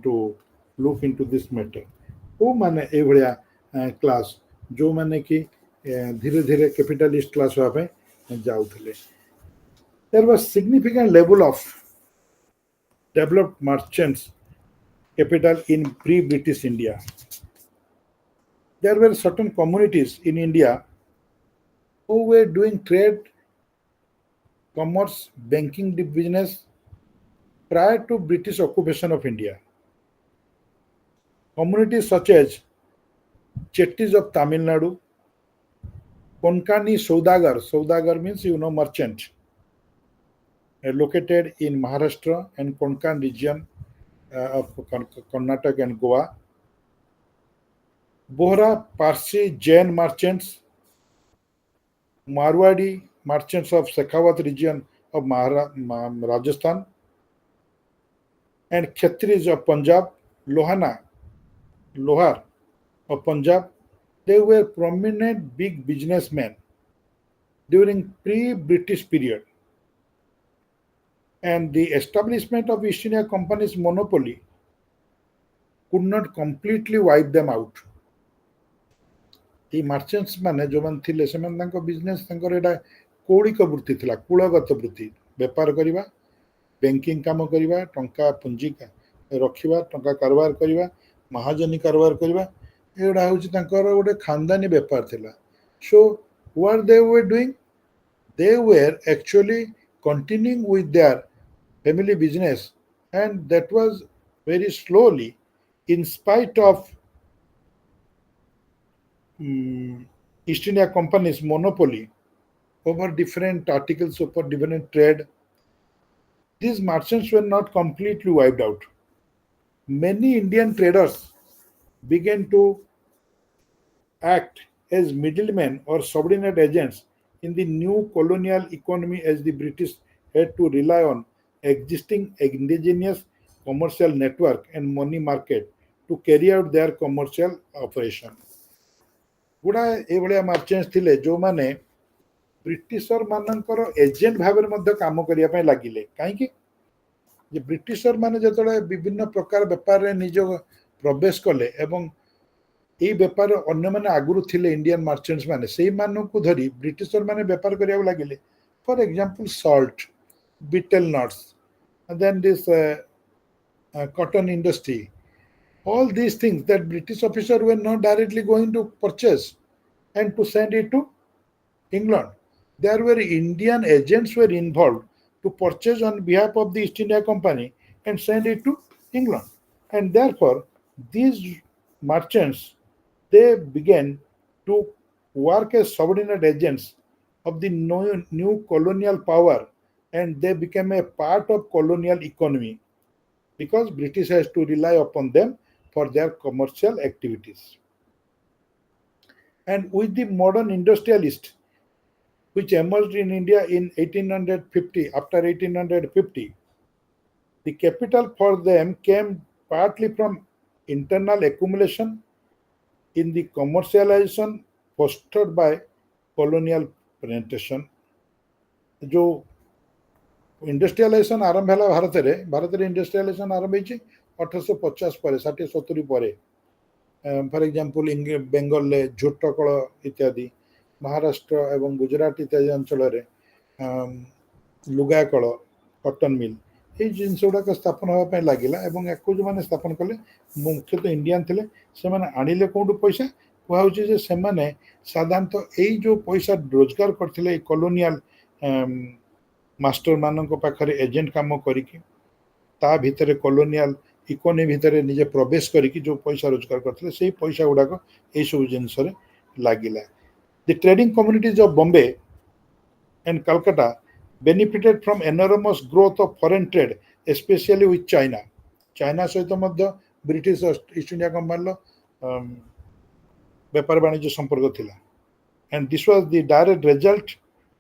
to look into this matter को माने ए भलिया क्लास जो माने कि धीरे धीरे कैपिटलिस्ट क्लास होगा जाउथले there was significant level of developed merchants capital in pre-British India. There were certain communities in India who were doing trade, commerce, banking business prior to British occupation of India. Communities such as Chettis of Tamil Nadu, Konkani Saudagar means merchant, located in Maharashtra and Konkan region of Karnataka and Goa. Bohra Parsi Jain merchants, Marwadi merchants of Shekhawat region of Rajasthan, and Khetris of Punjab, Lohar of Punjab. They were prominent big businessmen during pre-British period. And the establishment of East India Company's monopoly could not completely wipe them out. The merchants माने जो मान थिले से मान तांको business तांको रेडा कौड़िक वृत्ति थिला कूलगत वृत्ति व्यापार करिवा बैंकिंग काम करिवा टंका पुंजी रखिवा टंका कारोबार करिवा महाजनी कारोबार करिवा एडा होची तांकर गोटे खानदानी व्यापार थिला so what they were doing they were actually continuing with their family business and that was very slowly in spite of East India Company's monopoly over different articles over different trade. These merchants were not completely wiped out. Many Indian traders began to act as middlemen or subordinate agents in the new colonial economy as the British had to rely on existing indigenous commercial network and money market to carry out their commercial operation. गुड़ा ये merchants थिले जो माने britisher मानकर agent भाव में काम करने लगिले कहीं ब्रिटिशर माने जो विभिन्न प्रकार व्यापार निज प्रवेश कले एवं ये व्यापार अन्य माने आगुरु थिले इंडियन मर्चेंट्स माने से मानकु धरी ब्रिटिशर माने व्यापार करने लगिले for example salt betel nuts then this cotton industry all these things that British officers were not directly going to purchase and to send it to England. There were Indian agents were involved to purchase on behalf of the East India Company and send it to England. And therefore, these merchants, they began to work as subordinate agents of the new colonial power and they became a part of colonial economy because British has to rely upon them for their commercial activities. And with the modern industrialists, which emerged in India in 1850, after 1850, the capital for them came partly from internal accumulation in the commercialization fostered by colonial penetration. जो industrialisation आरंभ है भारत में industrialisation आरंभ हो 1850 पर 60-70 पर for example Bengal झोटकल इत्यादि महाराष्ट्र एवं गुजरात इत्यादि अंचल लुगाकल कॉटन मिल ये जिनस गुड़ाक स्थापन होगा लगे जो मैंने स्थापन कले मुख्यतः इंडियन थे से आणिले कौटू पैसा कहूँ से साधारणतः यही जो पैसा रोजगार करते कॉलोनियल मास्टर मान पाखे एजेंट काम करी ता भितर कॉलोनियल इकोनॉमी भितर निजे प्रवेश करिकी जो पैसा रोजगार करथिले सेही पैसा गुडाक एई सब जिंस रे लागिला the trading communities of Bombay and Calcutta benefited from enormous growth of foreign trade, especially with China. China सहित मध्य ब्रिटिश ईस्ट इंडिया कंपनी व्यापार वाणिज्य संपर्क थिला and this was the direct result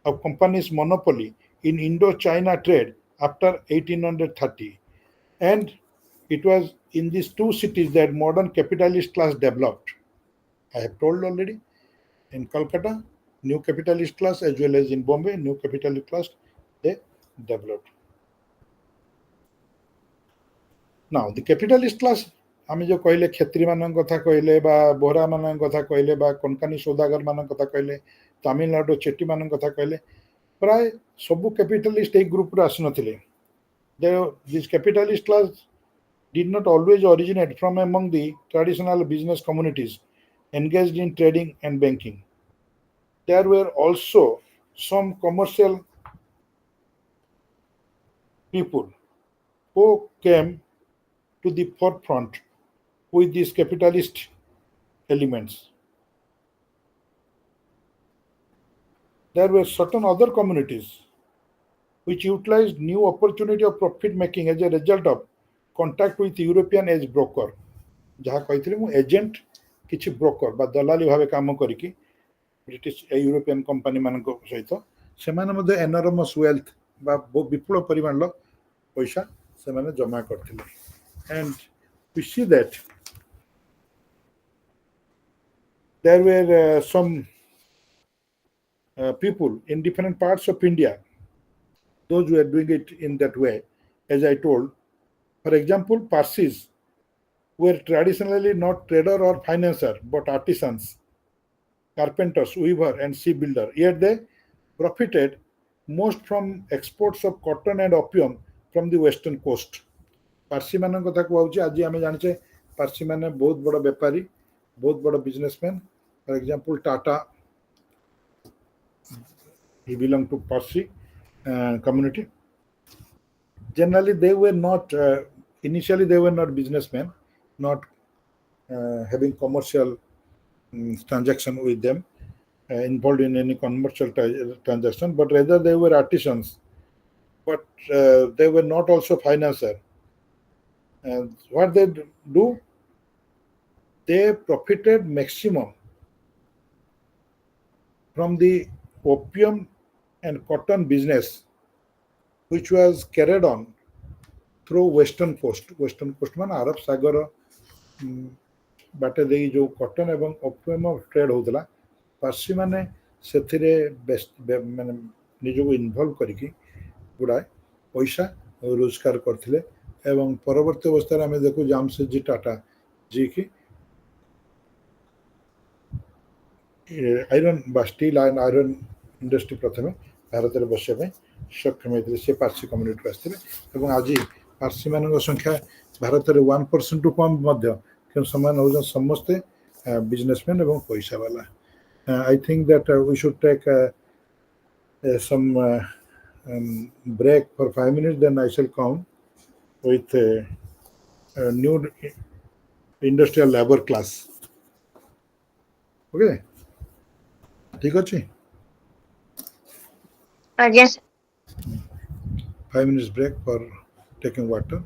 of company's monopoly in Indo-China trade after 1830 and it was in these two cities that modern capitalist class developed. I have told already. In Calcutta, new capitalist class as well as in Bombay, new capitalist class they developed. Now, the capitalist class, आमे जो कहले क्षेत्री मान कथा कहले बा बोहरा मान कथा कहले बा कोनकानी सौदागर मान कथा कहले तमिलनाडु चेट्टी मान कथा कहले प्राय सबु कैपिटलिस्ट एक ग्रुप रे आसु नथिले this capitalist class did not always originate from among the traditional business communities engaged in trading and banking. There were also some commercial people who came to the forefront with these capitalist elements. There were certain other communities which utilized new opportunity of profit making as a result of contact with European as broker. जहाँ कही मु agent किसी broker बा दलाली भाव काम करिकी British European company मान सहित से एनॉर्मस वेल्थ बा विपुल परिमाण पैसा से जमा करथिले and we see that there were some people in different parts of India, those who are doing it in that way, as I told. For example, Parsis were traditionally not trader or financer, but artisans, carpenters, weaver, and sea builder. Yet they profited most from exports of cotton and opium from the western coast. Parsi मान कथा कहूँ आज आम जाने पार्सी मैंने बहुत बड़ा व्यापारी बहुत बड़ा businessman for example Tata he belonged to Parsi community. Generally, they were not, initially they were not businessmen, not having commercial transaction with them, involved in any commercial transaction, but rather they were artisans. But they were not also financiers. And what they do, they profited maximum from the opium and cotton business, which was carried on through western coast. Western coast मान अरब सागर बाटे दे जो cotton एवं opium trade होता पार्सी माने सेथिरे माने निजको involve करिकी गुडाए पैसा रोजगार करथिले एवं परवर्ती अवस्था आम देखु जामसेदजी टाटा जी की आयरन बा स्टील एंड आयरन इंडस्ट्री प्रथम भारत में बसवाई सक्षम होते सी पार्सी कम्युनिटी आसते आज पार्सी मान संख्या भारत में 1% टू कम क्यों समान हो समस्ते बिजनेसमैन एवं पैसा वाला I think that we should take some break for 5 minutes, then I shall come with a new industrial labor class. Okay? ठीक अच्छे? Yes. 5 minutes break for taking water.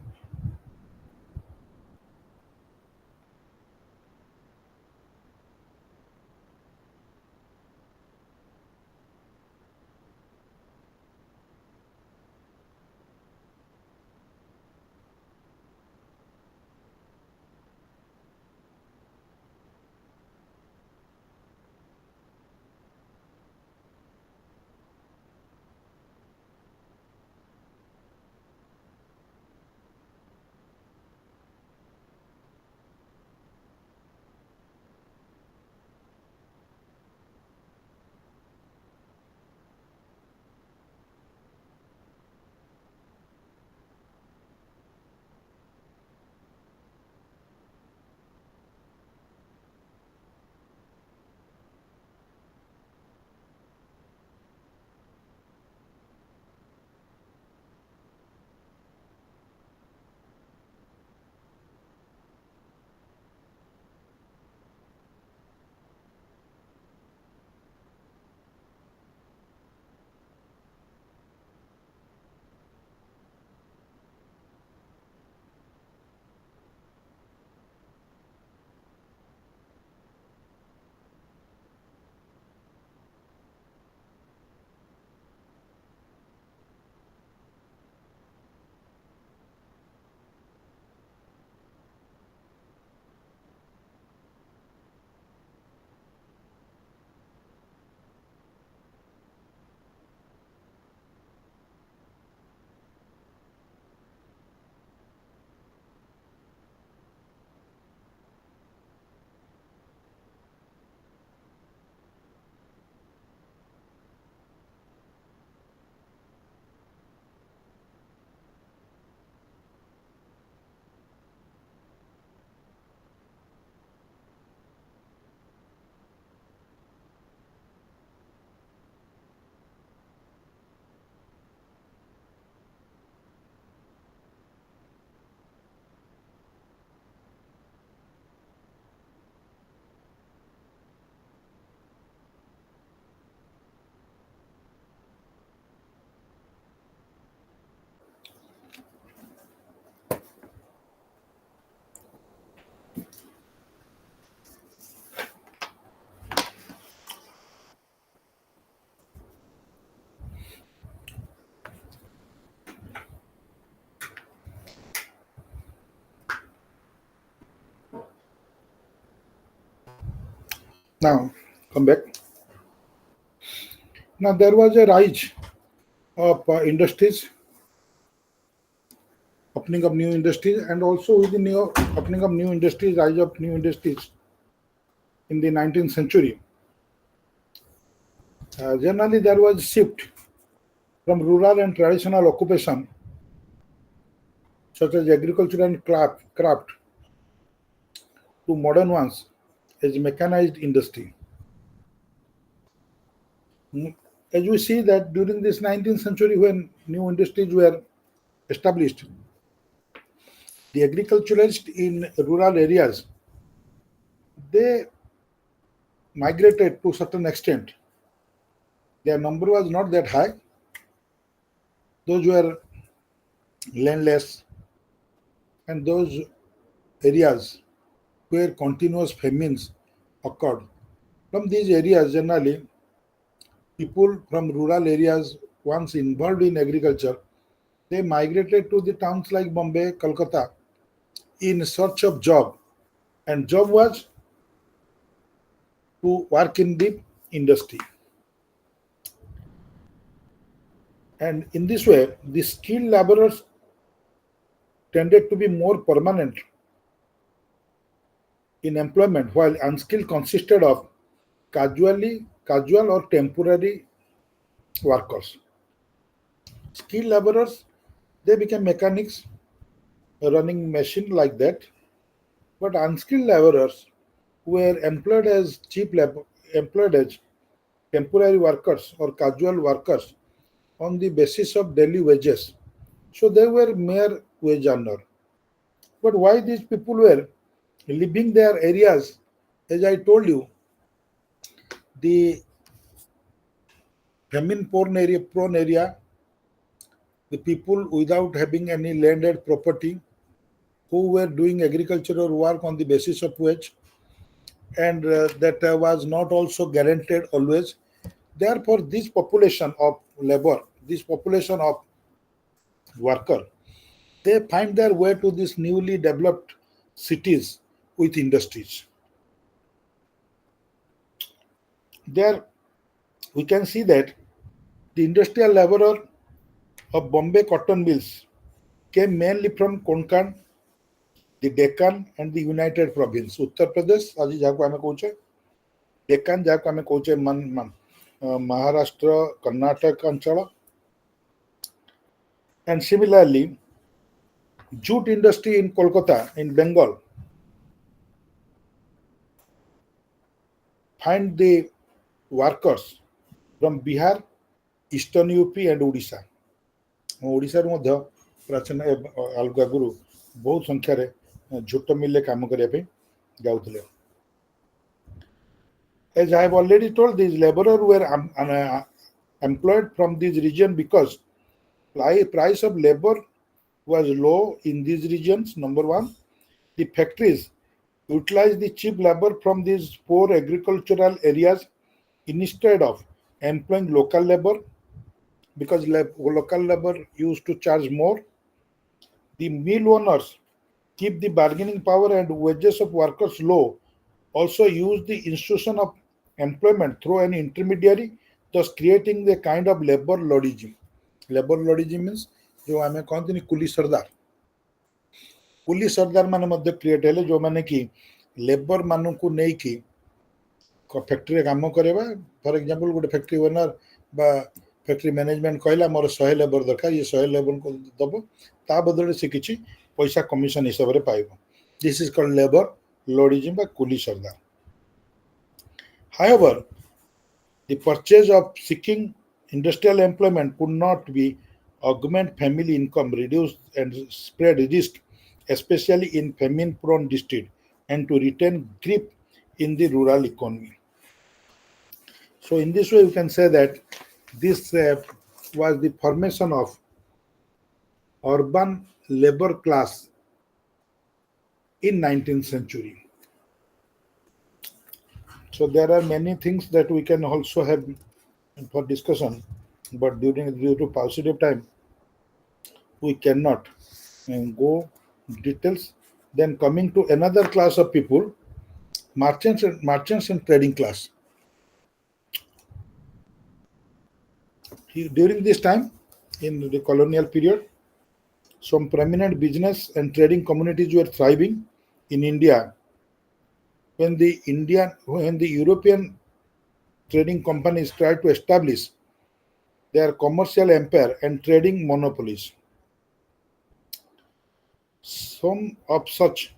Now, come back. Now, there was a rise of industries, opening of new industries, and also with the new opening of new industries, rise of new industries in the 19th century. Generally, there was shift from rural and traditional occupation, such as agriculture and craft, to modern ones as mechanized industry. Mm, As we see that during this 19th century, when new industries were established, the agriculturalists in rural areas they migrated to certain extent. Their number was not that high. Those were landless, and those areas where continuous famines occurred. From these areas, generally, people from rural areas, once involved in agriculture, they migrated to the towns like Bombay, Kolkata in search of job. And job was to work in the industry. And in this way, the skilled laborers tended to be more permanent in employment, while unskilled consisted of casual or temporary workers. Skilled laborers, they became mechanics running machine like that, but unskilled laborers were employed as temporary workers or casual workers on the basis of daily wages. So they were mere wage earner. But why these people were leaving their areas? As I told you, the prone area, the people without having any landed property who were doing agricultural work on the basis of wage, and that was not also guaranteed always. Therefore, this population of labor, this population of worker, they find their way to these newly developed cities with industries. There, we can see that the industrial laborer of Bombay cotton mills came mainly from Konkan, the Deccan, and the United Province. Uttar Pradesh, ଆଜି ଯାହାକୁ ଆମେ କହୁଛେ, Deccan ଯାହାକୁ ଆମେ କହୁଛେ Maharashtra, Karnataka ଅଞ୍ଚଳ, and similarly, jute industry in Kolkata, in Bengal, find the workers from Bihar, Eastern UP, and Odisha. ଓଡ଼ିଶାରୁ ମଧ୍ୟ ପ୍ରାଚୀନ ଅଲଗା ଆଗରୁ ବହୁତ ସଂଖ୍ୟାରେ ଝୋଟ ମିଲରେ କାମ କରିବା ପାଇଁ ଯାଉଥିଲେ. As I have already told, these laborers were employed from this region because price of labor was low in these regions. Number one, the factories utilized the cheap labor from these poor agricultural areas instead of employing local labor, because local labor used to charge more. The mill owners keep the bargaining power and wages of workers low, also use the institution of employment through an intermediary, thus creating the kind of labor lordism. Labor lordism means जो आमे कहते कुली सरदार, कुली सरदार माने मध्य create हेले जो माने कि labour मानु को नहीं कि फैक्ट्री काम करेबा. फॉर एग्जांपल गोटे फैक्ट्री ओनर बा फैक्ट्री मैनेजमेंट कहला मोर 100 लेबर दरकार, ये 100 लेबर को दबो, ता बदले से किछि पैसा कमिशन हिसाब रे पाइबो. This is called labour lordism by Kuli Sardar. However, the purchase of seeking industrial employment could not be augment family income, reduce and spread risk, especially in famine-prone district, and to retain grip in the rural economy. So, in this way, we can say that this was the formation of urban labor class in 19th century. So there are many things that we can also have for discussion, but due to paucity of time, we cannot go details. Then coming to another class of people, merchants and trading class. During this time, in the colonial period, some prominent business and trading communities were thriving in India when the European trading companies tried to establish their commercial empire and trading monopolies. Some of such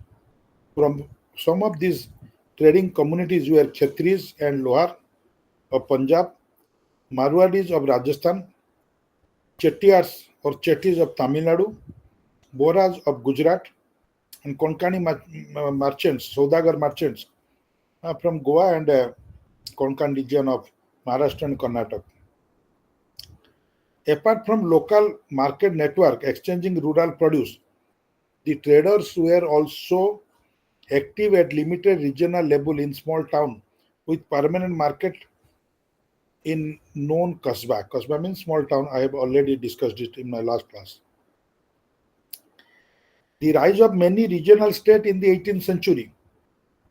from some of these trading communities were Khetris and Lohar of Punjab, Marwadis of Rajasthan, Chettiars or Chettis of Tamil Nadu, Boras of Gujarat, and Konkani merchants, Saudagar merchants from Goa and Konkan region of Maharashtra and Karnataka. Apart from local market network exchanging rural produce, the traders were also active at limited regional level in small town with permanent market in known kasbah. Kasbah means small town. I have already discussed it in my last class. The rise of many regional states in the 18th century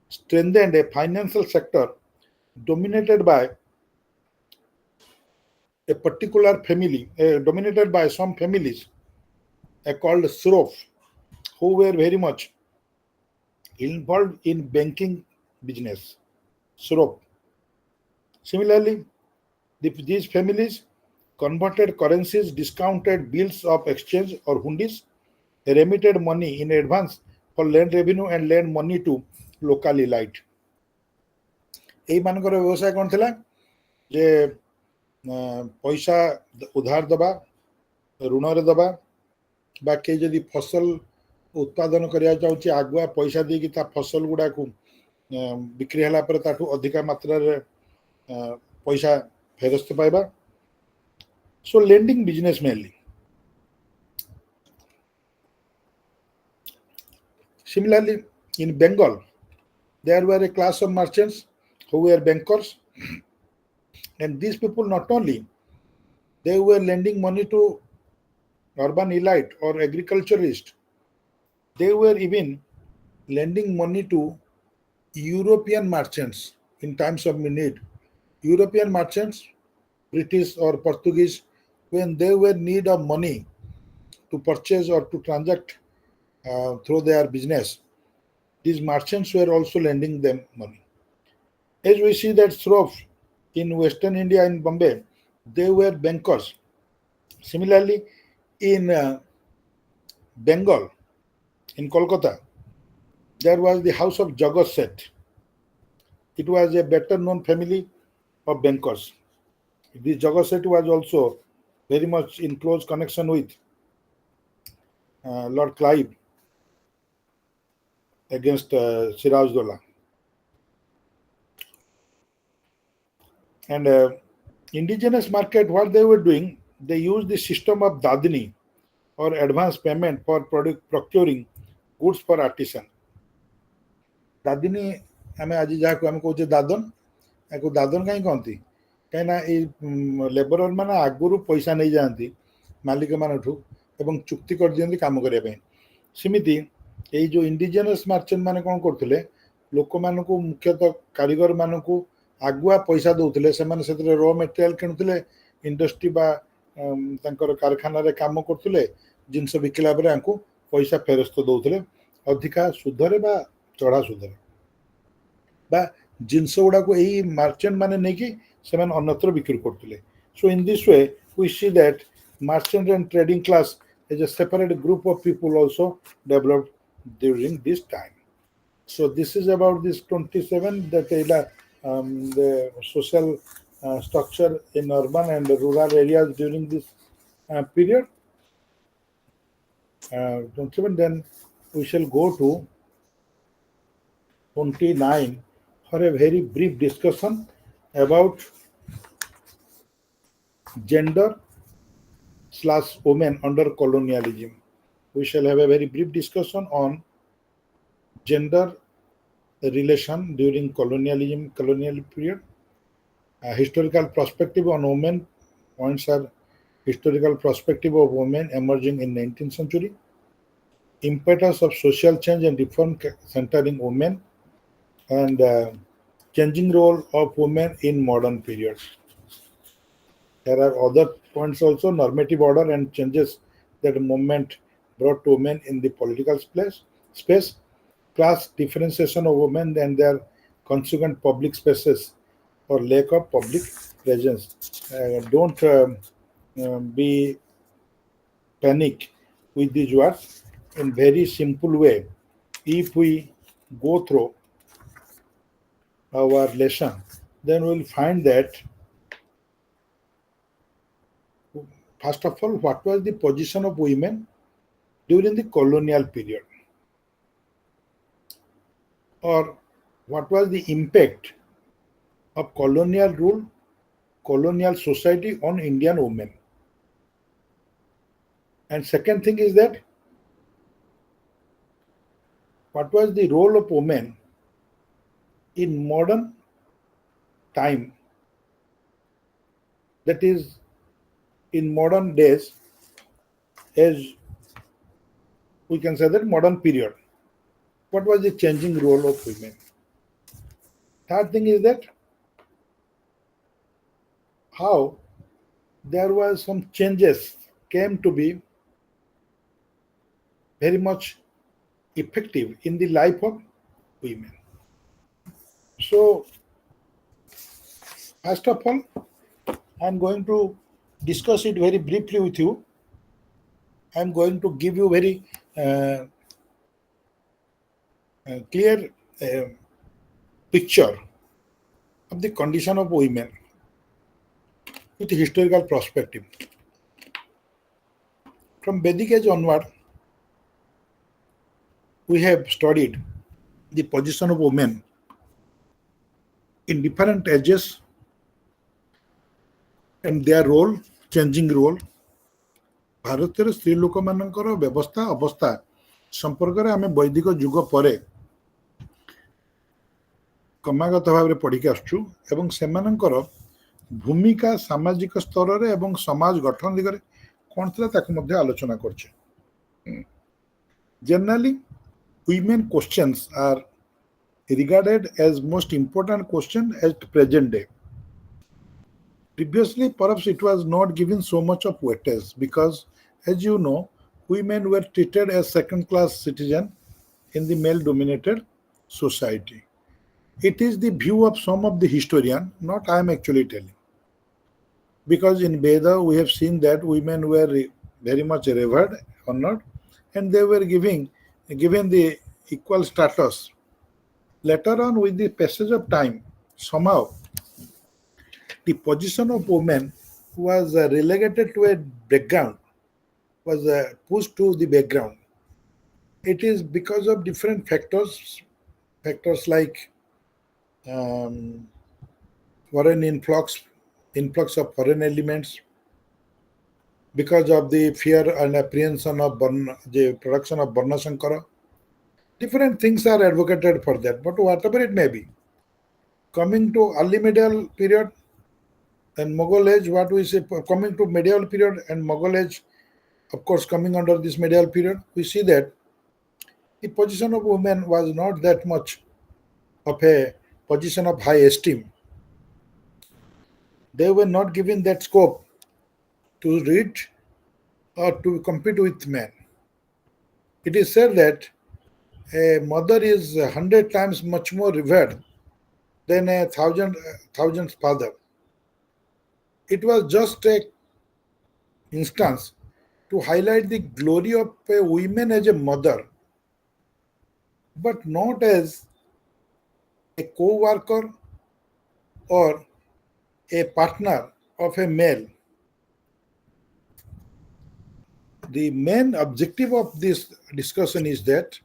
strengthened a financial sector dominated by a particular family, dominated by some families called Srof, who were very much involved in banking business. Srof. Similarly, these families converted currencies, discounted bills of exchange or hundis, remitted money in advance for land revenue and lend money to local elite. ଏଇମାନଙ୍କର ବ୍ୟବସାୟ କ'ଣ ଥିଲା ଯେ ପଇସା ଉଧାର ଦେବା, ଋଣରେ ଦେବା, ବା କେହି ଯଦି ଫସଲ ଉତ୍ପାଦନ କରିବାକୁ ଚାହୁଁଛି ଆଗୁଆ ପଇସା ଦେଇକି ତା ଫସଲ ଗୁଡ଼ାକୁ ବିକ୍ରି ହେଲା ପରେ ତାଠୁ ଅଧିକା ମାତ୍ରାରେ ପଇସା ଫେରସ୍ତ ପାଇବା. So lending business mainly. Similarly, in Bengal, there were a class of merchants who were bankers, and these people not only they were lending money to urban elite or agriculturalists, they were even lending money to European merchants in times of need. European merchants, British or Portuguese, when they were in need of money to purchase or to transact through their business, these merchants were also lending them money. As we see that Srof in Western India, in Bombay, they were bankers. Similarly, in Bengal, in Kolkata, there was the house of Jagat Seth. It was a better known family of bankers. This Jagat Seth was also very much in close connection with Lord Clive against Siraj-Dowla. And indigenous market, what they were doing, they used the system of dadini or advance payment for procuring goods for artisan. Dadini, ଆମେ ଆଜି ଯାହାକୁ ଆମେ କହୁଛେ ଦାଦନ, ୟାକୁ ଦାଦନ କାହିଁ କହନ୍ତି? କାହିଁକିନା ଏଇ ଲେବରର ମାନେ ଆଗରୁ ପଇସା ନେଇଯାଆନ୍ତି ମାଲିକମାନଠୁ ଏବଂ ଚୁକ୍ତି କରିଦିଅନ୍ତି କାମ କରିବା ପାଇଁ. ସେମିତି ଏଇ ଯେଉଁ ଇଣ୍ଡିଜିନିୟସ୍ ମାର୍ଚେଣ୍ଟ ମାନେ କ'ଣ କରୁଥିଲେ, ଲୋକମାନଙ୍କୁ ମୁଖ୍ୟତଃ କାରିଗର ମାନଙ୍କୁ ଆଗୁଆ ପଇସା ଦେଉଥିଲେ, ସେମାନେ ସେଥିରେ ର ମେଟେରିଆଲ କିଣୁଥିଲେ, ଇଣ୍ଡଷ୍ଟ୍ରି ବା ତାଙ୍କର କାରଖାନାରେ କାମ କରୁଥିଲେ, ଜିନିଷ ବିକିଲା ପରେ ୟାଙ୍କୁ ପଇସା ଫେରସ୍ତ ଦେଉଥିଲେ ଅଧିକା ସୁଧରେ ବା ଚଢ଼ା ସୁଧରେ, ବା ଜିନିଷ ଗୁଡ଼ାକୁ ଏଇ ମାର୍ଚେଣ୍ଟ ମାନେ ନେଇକି ସେମାନେ ଅନ୍ୟତ୍ର ବିକ୍ରି କରୁଥିଲେ. So in this way we see that merchant and trading class is a separate group of people also developed during this time. So this is about this 27, that the social structure in urban and rural areas during this period. 27, then we shall go to 29 for a very brief discussion about gender/women under colonialism. We shall have a very brief discussion on gender relation during colonial period. Historical perspective on women. Points are historical perspective of women emerging in 19th century. Impetus of social change and reform centering women. and changing role of women in modern period. There are other points also, normative order and changes that movement brought to women in the political space, class differentiation of women and their consequent public spaces or lack of public presence. Don't be panic with these words. In very simple way, if we go through our lesson, then we'll find that first of all, what was the position of women during the colonial period, or what was the impact of colonial rule, colonial society on Indian women. And second thing is that what was the role of women in modern time, that is in modern days, as we can say that modern period. What was the changing role of women? Third thing is that how there was some changes came to be very much effective in the life of women. So first of all, I'm going to discuss it very briefly with you. I'm going to give you very uh, clear uh, picture of the condition of women with historical perspective. From Vedic age onward, we have studied the position of women in different ages and their role, changing role. ଭାରତରେ ସ୍ତ୍ରୀ ଲୋକମାନଙ୍କର ବ୍ୟବସ୍ଥା ଅବସ୍ଥା ସମ୍ପର୍କରେ ଆମେ ବୈଦିକ ଯୁଗ ପରେ କ୍ରମାଗତ ଭାବରେ ପଢିକି ଆସୁଛୁ ଏବଂ ସେମାନଙ୍କର ଭୂମିକା ସାମାଜିକ ସ୍ତରରେ ଏବଂ ସମାଜ ଗଠନ ଦିଗରେ କ'ଣ ଥିଲା ତାକୁ ମଧ୍ୟ ଆଲୋଚନା କରୁଛେ। Generally, women questions are regarded as most important question at present day. Previously, perhaps it was not given so much of weightage because, as you know, women were treated as second-class citizens in the male-dominated society. It is the view of some of the historians, not I am actually telling. Because in Veda, we have seen that women were very much revered, honored, and they were given the equal status. Later on, with the passage of time, somehow the position of women was relegated to a background, was pushed to the background. It is because of different factors like um, foreign influx of foreign elements, because of the fear and apprehension of the production of Varna Shankara. Different things are advocated for that, but whatever it may be, coming to early medieval period and Mughal age, what we say, coming to medieval period and Mughal age, of course, coming under this medieval period, we see that the position of women was not that much of a position of high esteem. They were not given that scope to read or to compete with men. It is said that a mother is 100 times much more revered than a thousandth father. It was just a instance to highlight the glory of a woman as a mother, but not as a co-worker or a partner of a male. The main objective of this discussion is that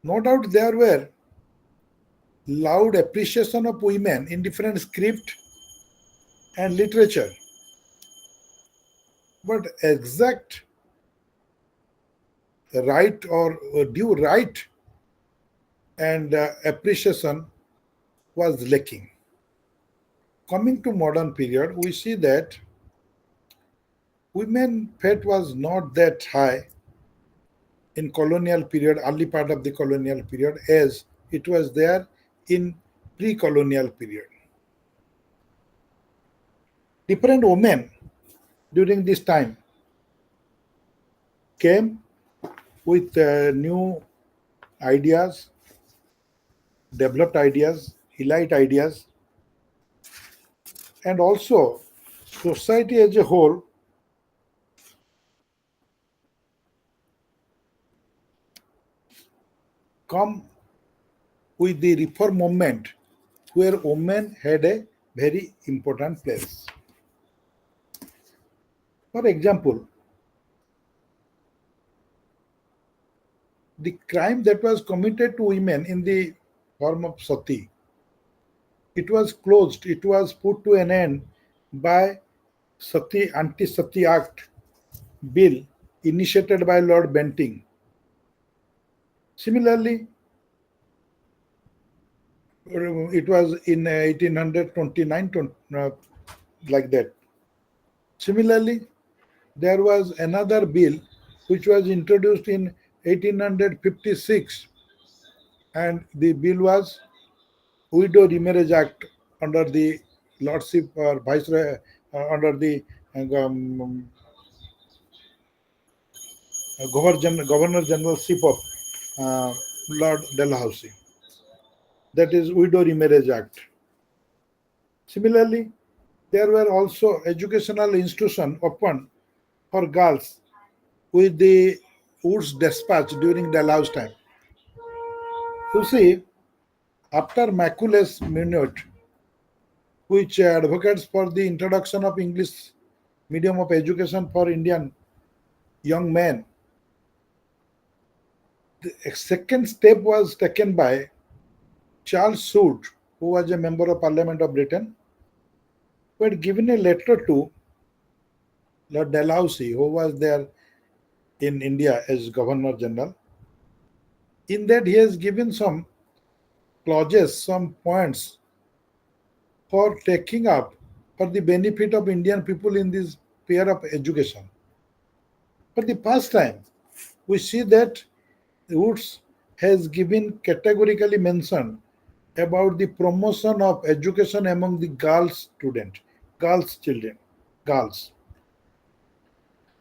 no doubt there were loud appreciation of women in different script and literature, but exact right or due right and appreciation was lacking. Coming to modern period, we see that women fate was not that high in colonial period, early part of the colonial period, as it was there in pre-colonial period. Different women during this time came with new ideas, developed ideas, elite ideas, and also society as a whole come with the reform movement where women had a very important place. For example, the crime that was committed to women in the form of sati, it was closed, it was put to an end by Sati Anti-Sati Act bill initiated by Lord Bentinck. Similarly, it was in 1829, like that. Similarly, there was another bill which was introduced in 1856, and the bill was Widow Remarriage Act under the Lordship or Viceroy, under the Governor Generalship of Lord Dalhousie. That is Widow Remarriage Act. Similarly, there were also educational institutions opened for girls with the Woods Dispatch during Dalhousie's time. You see, after Macaulay's Minute, which advocates for the introduction of English medium of education for Indian young men, the second step was taken by Charles Sute, who was a member of Parliament of Britain, who had given a letter to Lord Dalhousie, who was there in India as Governor General. In that, he has given some clauses, some points for taking up for the benefit of Indian people in this sphere of education. For the first time, we see that Woods has given categorically mention about the promotion of education among the girls student, girls children, girls.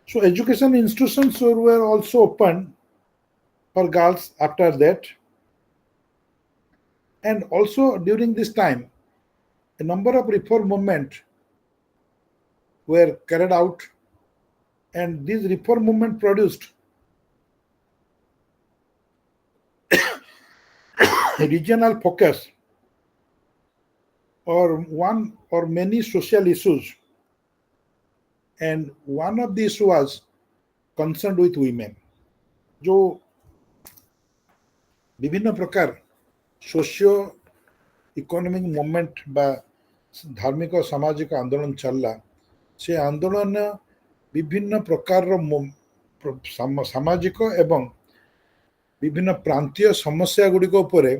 So education institutions were also opened for girls after that. And also during this time, a number of reform movements were carried out, and this reform movement produced a regional focus or one or many social issues, and one of these was concerned with women. जो विभिन्न प्रकार socio economic movement बा धार्मिक और सामाजिक आंदोलन चलला से आंदोलन विभिन्न प्रकार सामाजिक एवं विभिन्न प्रांतीय समस्या गुड़िक उपरे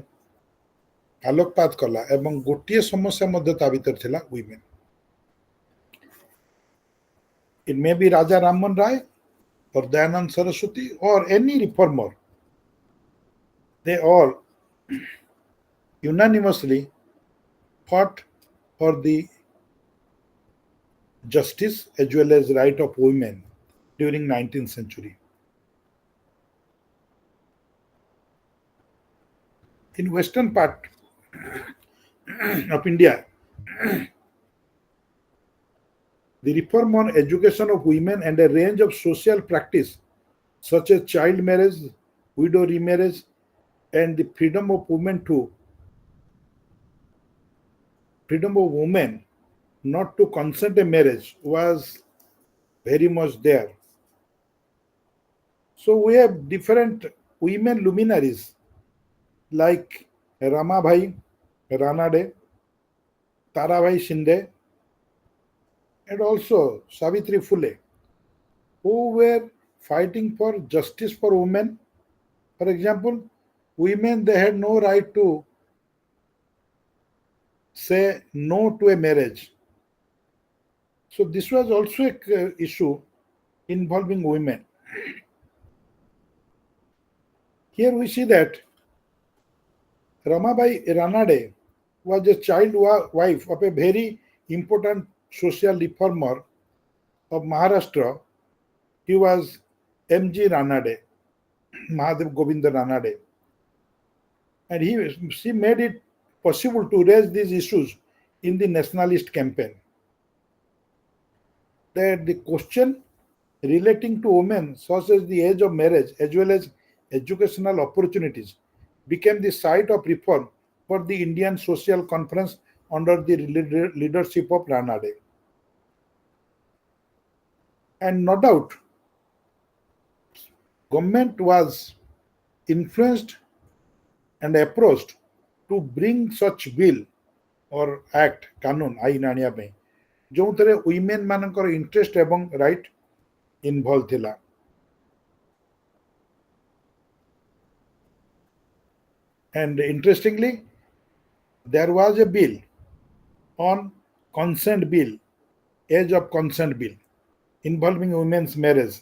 आलोकपात कला एवं गोटे समस्या मध्य ता भीतर थिला women. It may be Raja Rammohn Rai or Dayanand Saraswati or any reformer. They all unanimously fought for the justice as well as right of women during 19th century. In western part of India, the reform on education of women and a range of social practice such as child marriage, widow remarriage, and the freedom of women not to consent a marriage was very much there. So we have different women luminaries like Ramabhai Ranade, Tarabhai Shinde, and also Savitri Phule, who were fighting for justice for women. For example, women, they had no right to say no to a marriage. So this was also an issue involving women. Here we see that Ramabai Ranade was a child wife of a very important social reformer of Maharashtra. He was M.G. Ranade, Mahadev Govinda Ranade. And she made it possible to raise these issues in the nationalist campaign. That the question relating to women, such as the age of marriage as well as educational opportunities, became the site of reform for the Indian Social Conference under the leadership of Ranade. And no doubt, government was influenced and approached to bring such bill or act, कानून आईन आनिया पे जोंथरे women मानकर interest एवं right involved थिला. And interestingly, there was a bill on consent bill, age of consent bill, involving women's marriage.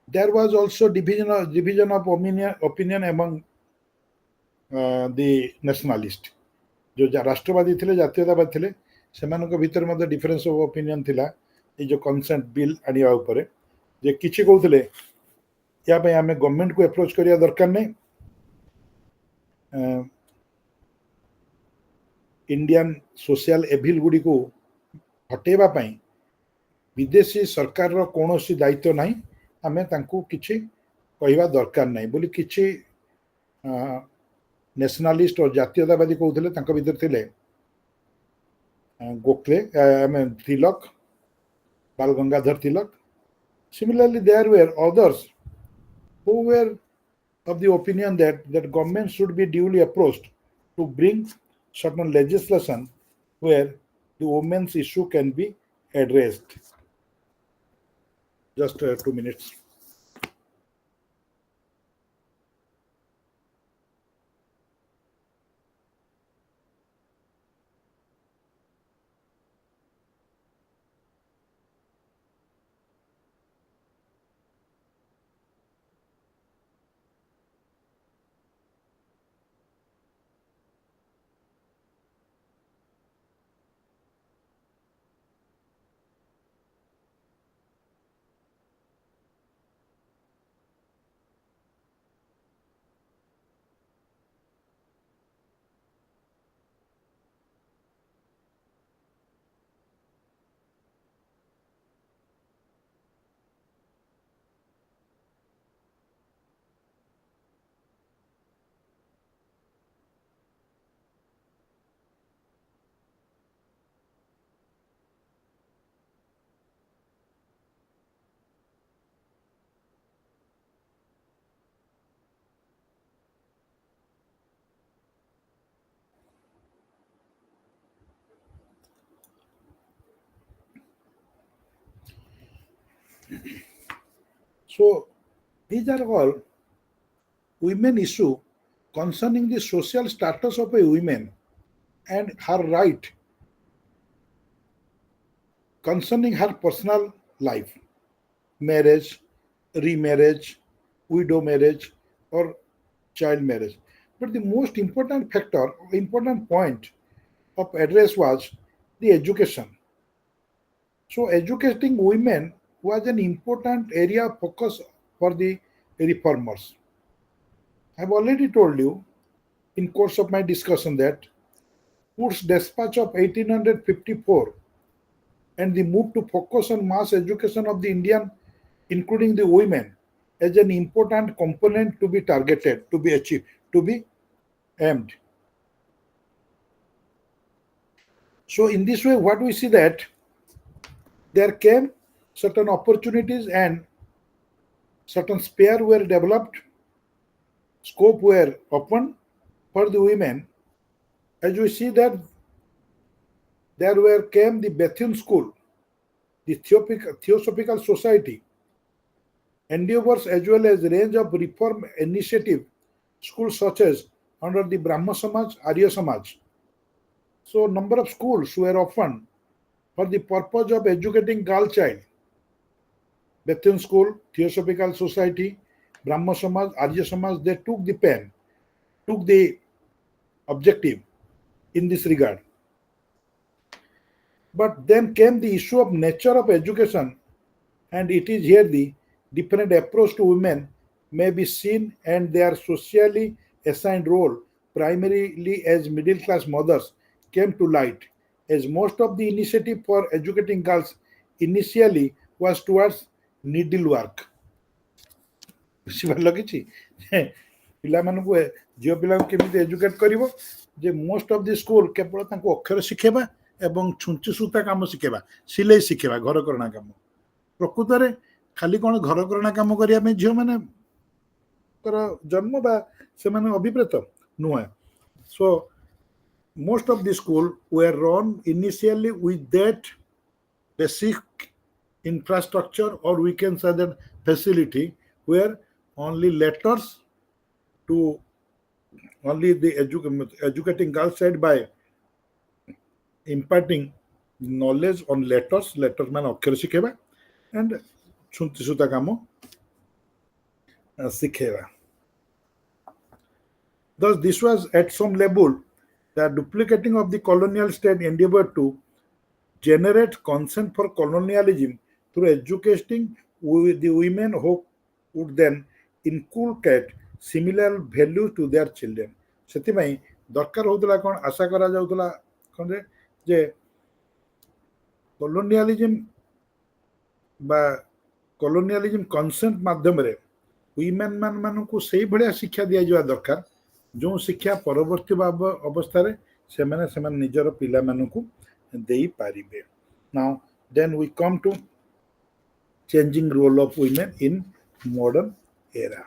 There was also division of opinion among the nationalist. जो राष्ट्रवादी थे जातीयतावादी थे सेमानक भितर मध्य डिफरेंस ऑफ ओपिनियन थिला ये जो consent bill आनिया ऊपर जे किछि कहउतले या पे हमें गवर्नमेंट को अप्रोच करिया दरकार नै इंडियन सोशल एविल गुडी को हटेबा पई विदेशी सरकार रो कोनोसी दायित्व नाही हमें तांको किछि कहिबा दरकार नाही बोली किछि नेशनलिस्ट और जातीयतावादी कहउतले तांको भीतर थिले गोखले तिलक बाल Gangadhar Tilak. Similarly, there were others who were of the opinion that government should be duly approached to bring certain legislation where the women's issue can be addressed. Just 2 minutes. So these are all women issue concerning the social status of a woman and her right concerning her personal life, marriage, remarriage, widow marriage, or child marriage. But the most important factor, important point of address was the education. So educating women was an important area of focus for the reformers. I've already told you in course of my discussion that Wood's dispatch of 1854 and the move to focus on mass education of the Indian, including the women, as an important component to be targeted, to be achieved, to be aimed. So in this way, what we see that there came certain opportunities and certain sphere were developed, scope were open for the women. As we see that there came the Bethune School, the Theosophical Society, endeavors as well as range of reform initiative schools such as under the Brahma Samaj, Arya Samaj. So number of schools were opened for the purpose of educating girl child. Bethune School, Theosophical Society, Brahma Samaj, Arya Samaj, they took the pen, took the objective in this regard. But then came the issue of nature of education, and it is here the different approach to women may be seen and their socially assigned role, primarily as middle class mothers, came to light, as most of the initiative for educating girls initially was towards needlework. ବୁଝିପାରିଲ କିଛି ପିଲାମାନଙ୍କୁ ଝିଅ ପିଲାଙ୍କୁ କେମିତି educate କରିବ ଯେ most of the school କେବଳ ତାଙ୍କୁ ଅକ୍ଷର ଶିଖେଇବା ଏବଂ ଛୁଞ୍ଚି ସୂତା କାମ ଶିଖେଇବା, ସିଲେଇ ଶିଖେଇବା, ଘରକରଣା କାମ। ପ୍ରକୃତରେ ଖାଲି କ'ଣ ଘରକରଣା କାମ କରିବା ପାଇଁ ଝିଅମାନଙ୍କର ଜନ୍ମ ବା ସେମାନେ ଅଭିପ୍ରେତ ନୁହେଁ। So most of the school were run initially with that basic infrastructure, or we can say that facility, where only letters to only the educating girls said by imparting knowledge on letters man ଅକ୍ଷର ଶିଖେଇବା and ଛୁଞ୍ଚି ସୂତା କାମ ଶିଖେଇବା। Thus this was at some level the duplicating of the colonial state endeavor to generate consent for colonialism through educating the women who would then inculcate similar values to their children। ସେଥିପାଇଁ ଦରକାର ହଉଥିଲା କ'ଣ, ଆଶା କରାଯାଉଥିଲା କ'ଣ ଯେ କଲୋନିଆଲିଜିମ consent ମାଧ୍ୟମରେ women ମାନଙ୍କୁ ସେଇଭଳିଆ ଶିକ୍ଷା ଦିଆଯିବା ଦରକାର ଯେଉଁ ଶିକ୍ଷା ପରବର୍ତ୍ତୀ ଅବସ୍ଥାରେ ସେମାନେ ନିଜର ପିଲାମାନଙ୍କୁ ଦେଇପାରିବେ। Now then we come to changing role of women in modern era.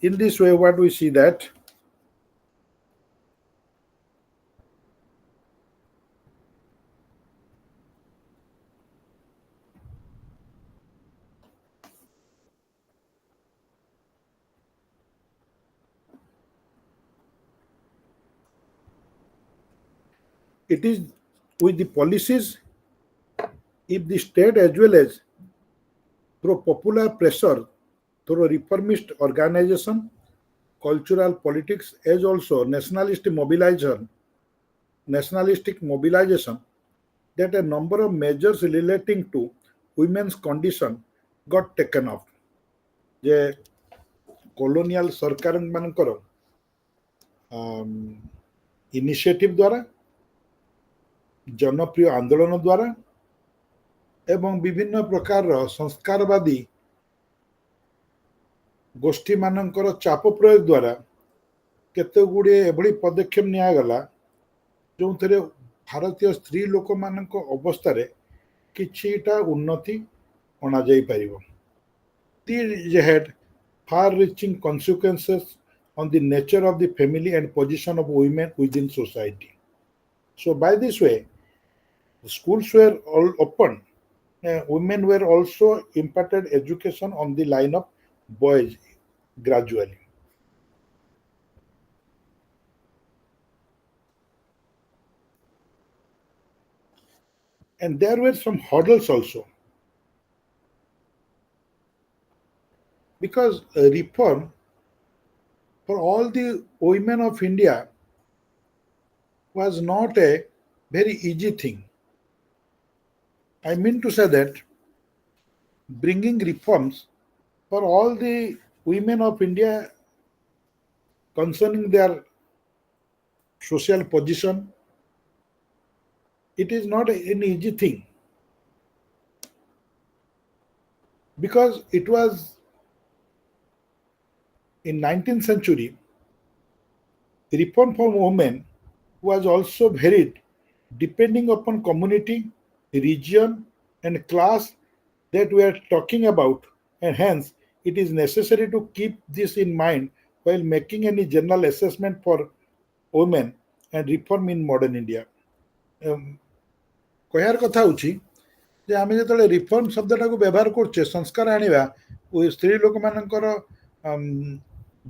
In this way, what we see that it is with the policies, if the state as well as through popular pressure, through reformist organization, cultural politics, as also nationalistic mobilization, that a number of measures relating to women's condition got taken off। J colonial सरकार मानकर initiative द्वारा, जनप्रिय आंदोलन द्वारा एवं विभिन्न प्रकार संस्कारवादी गोष्ठी मानकर चाप प्रयोग द्वारा केते गुड़े एभली पदक्षेप नियागला जो थे भारतीय स्त्री लोक मान अवस्था किछिटा उन्नति अणा जाई परिबो। These had far-reaching consequences on the nature of the family and position of women within society. So by this way, the schools were all open. Women were also imparted education on the line of boys gradually. And there were some hurdles also, because reform for all the women of India was not a very easy thing. I mean to say that bringing reforms for all the women of India concerning their social position, it is not an easy thing, because it was in 19th century, reform for women was also varied depending upon community, region and class that we are talking about, and hence it is necessary to keep this in mind while making any general assessment for women and reform in modern India. कहर कथा होची जे आमे जतले reform शब्दटा को व्यवहार करछे संस्कार आनिबा ओ स्त्री लोक मानकर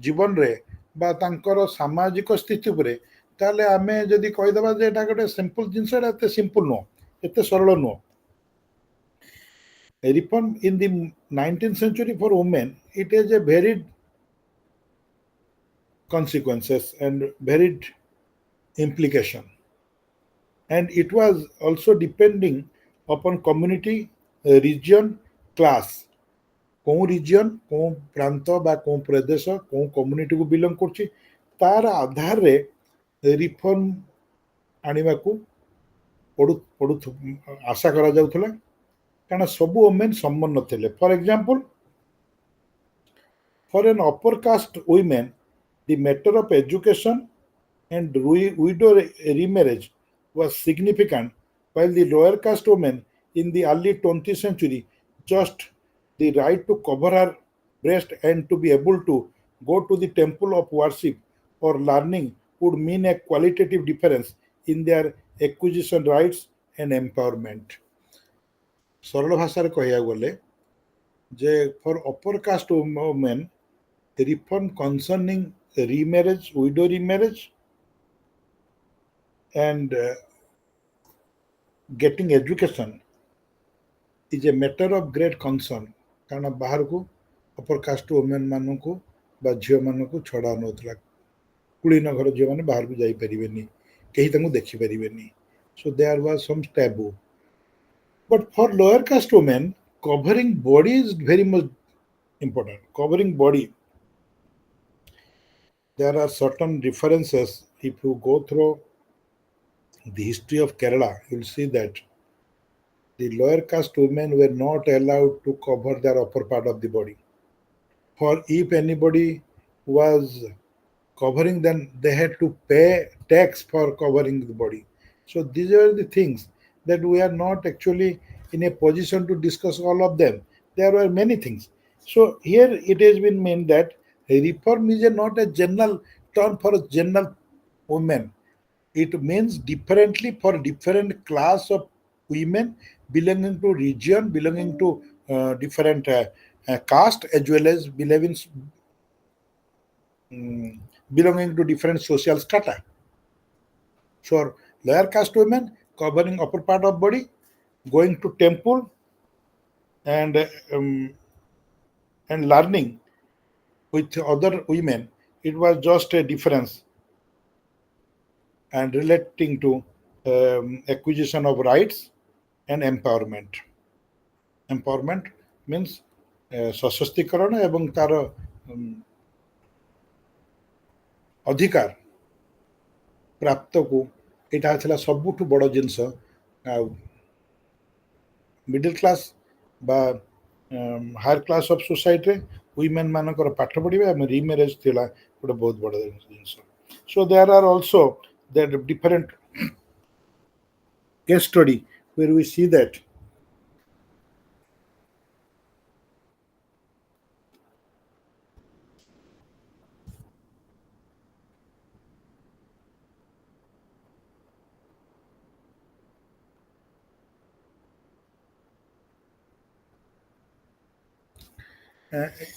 जीवन रे बा तांकर सामाजिक स्थिति उपरे, ताले आमे जदि कहि दबा जे एटा गोटे सिंपल जिंस, एटा एते सिंपल नो, एते सरल no. Reform in the 19th century for women, it is a varied consequences and varied implication. And it was also depending upon community, region, class. କେଉଁ ରିଜିଅନ୍ କେଉଁ ପ୍ରାନ୍ତ ବା କେଉଁ ପ୍ରଦେଶ କେଉଁ କମ୍ୟୁନିଟିକୁ ବିଲଙ୍ଗ କରୁଛି ତାର ଆଧାରରେ ରିଫର୍ମ ଆଣିବାକୁ ଆଶା କରାଯାଉଥିଲା କାରଣ ସବୁ ଓମେନ୍ ସମାନ ନଥିଲେ for example for an upper caste women the matter of education and widow remarriage was significant, while the lower caste women in the early 20th century just the right to cover her breast and to be able to go to the temple of worship or learning would mean a qualitative difference in their acquisition rights and empowerment. ସରଳ ଭାଷାରେ କହିବାକୁ ଗଲେ ଯେ ଫର ଅପର caste women reform concerning remarriage, widow remarriage and getting education is a matter of great concern କାରଣ ବାହାରକୁ ଅପର caste women ମାନଙ୍କୁ ବା ଝିଅମାନଙ୍କୁ ଛଡ଼ା ହେଉନଥିଲା କୁଳିନ ଘର ଝିଅମାନେ ବାହାରକୁ ଯାଇପାରିବେନି କେହି ତାଙ୍କୁ ଦେଖିପାରିବେନି so there was some taboo but for lower caste women covering body is very much important covering body there are certain differences if you go through the history of Kerala you will see that the lower caste women were not allowed to cover their upper part of the body. For if anybody was covering, then they had to pay tax for covering the body. So these are the things that we are not actually in a position to discuss all of them. There were many things. So here it has been meant that reform is not a general term for general women. It means differently for different class of women belonging to region, belonging to different caste, as well as belonging to different social strata. So lower caste women covering upper part of body, going to temple um, and learning with other women, it was just a difference and relating to acquisition of rights and empowerment. Empowerment means ସଶକ୍ତିକରଣ ଏବଂ ତାର ଅଧିକାର ପ୍ରାପ୍ତକୁ ଏଇଟା ଥିଲା ସବୁଠୁ ବଡ଼ ଜିନିଷ ଆଉ ମିଡିଲ କ୍ଲାସ୍ ବା ହାୟର କ୍ଲାସ୍ ଅଫ୍ ସୋସାଇଟିରେ ୱିମେନ୍ ମାନଙ୍କର ପାଠ ପଢ଼ିବା ଏବଂ ରିମ୍ୟାରେଜ୍ ଥିଲା ଗୋଟେ ବହୁତ ବଡ଼ ଜିନିଷ so there are also that different case study where we see that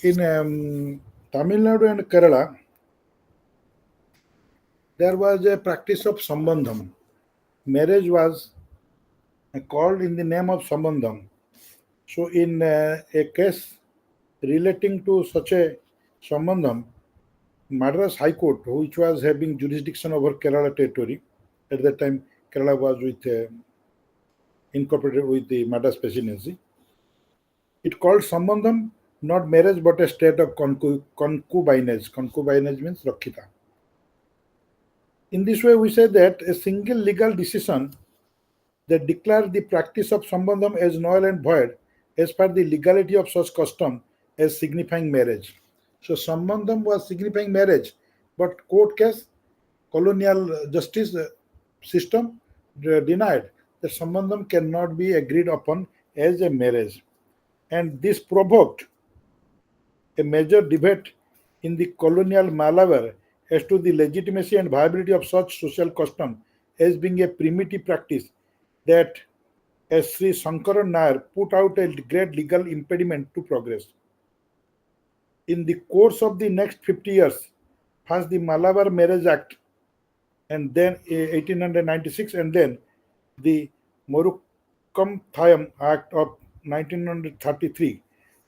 in Tamil Nadu and Kerala there was a practice of sambandham. Marriage was called in the name of sambandham. So in a case relating to such a sambandham, Madras High Court, which was having jurisdiction over Kerala territory, at that time Kerala was with incorporated with the Madras Presidency, it called sambandham not marriage but a state of concubinage. Concubinage means rakhita. In this way, we say that a single legal decision that declares the practice of sambandham as null and void as per the legality of such custom as signifying marriage. So sambandham was signifying marriage, but court case, colonial justice system denied that sambandham cannot be agreed upon as a marriage. And this provoked a major debate in the colonial Malabar as to the legitimacy and viability of such social custom as being a primitive practice that, as Sri Shankaran Nair put out, a great legal impediment to progress. In the course of the next 50 years, first the Malabar Marriage Act, and then 1896, and then the Morukkam Act of 1933,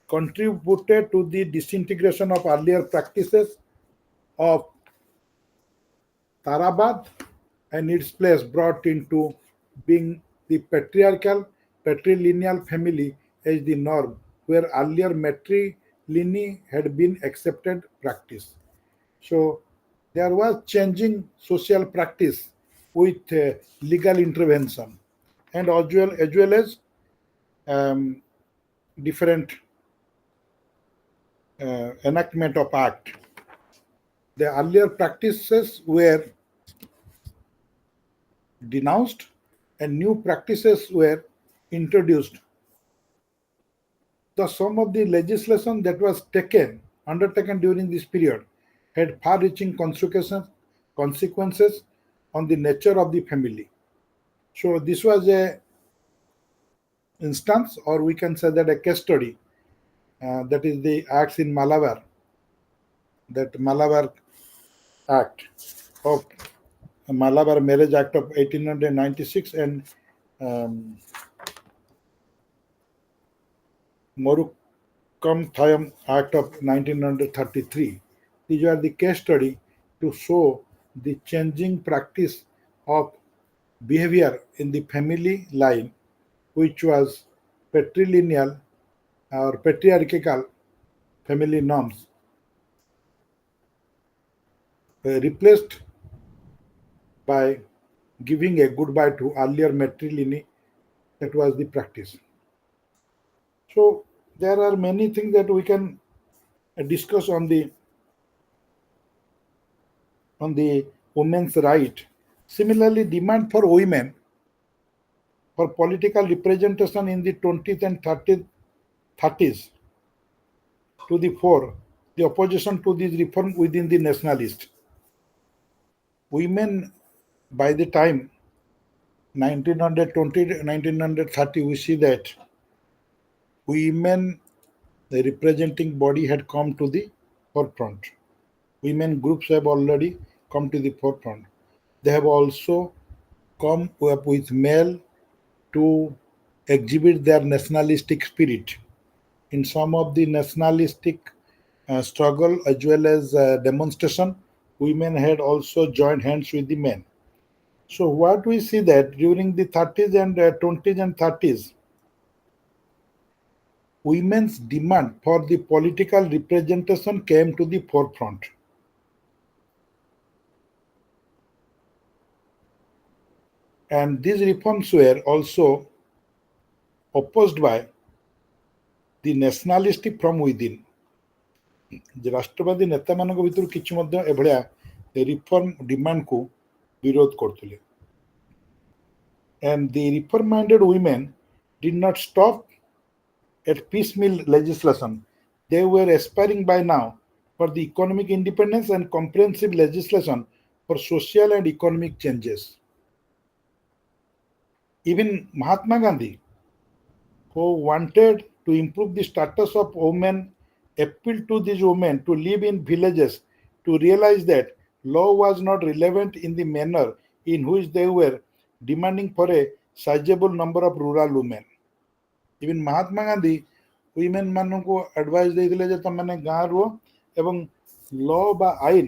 contributed to the disintegration of earlier practices of Tarabad and its place brought into being the patriarchal patrilineal family as the norm, where earlier matrilineal had been accepted practice. So there was changing social practice with legal intervention, and as well as um, different enactment of act. The earlier practices were denounced and new practices were introduced. The some of the legislation that was undertaken during this period had far-reaching consequences on the nature of the family. So this was a instance, or we can say that a case study, that is the acts in Malabar, that Malabar Act of Malabar Marriage Act of 1896 and um, Morukkam Act of 1933. These are the case study to show the changing practice of behavior in the family line, which was patrilineal or patriarchal family norms, replaced by giving a goodbye to earlier matrilineal. That was the practice. So there are many things that we can discuss on the women's right. Similarly, demand for women for political representation in the 20th and 30s to the fore, the opposition to this reform within the nationalists. Women, by the time 1920 to 1930, we see that women, the representing body, had come to the forefront. Women groups have already come to the forefront. They have also come up with male to exhibit their nationalistic spirit. In some of the nationalistic struggle as well as demonstration, women had also joined hands with the men. So what we see that during the 30s and 20s and 30s, women's demand for the political representation came to the forefront. And these reforms were also opposed by the nationalistic from within. ରାଷ୍ଟ୍ରବାଦୀ ନେତାମାନଙ୍କ ଭିତରୁ କିଛି ମଧ୍ୟ ଏଭଳିଆ reform ଡିମାଣ୍ଡକୁ ବିରୋଧ କରୁଥିଲେ. And the reform-minded women did not stop at piecemeal legislation. They were aspiring by now for the economic independence and comprehensive legislation for social and economic changes. Even Mahatma Gandhi, who wanted to improve the status of women, appealed to these women to live in villages to realize that law was not relevant in the manner in which they were demanding for a sizable number of rural women. Even Mahatma Gandhi women ମାନଙ୍କୁ advice ଦେଇଥିଲେ ଯେ ତମମାନେ ଗାଁ ରୁହ ଏବଂ law ବା ଆଇନ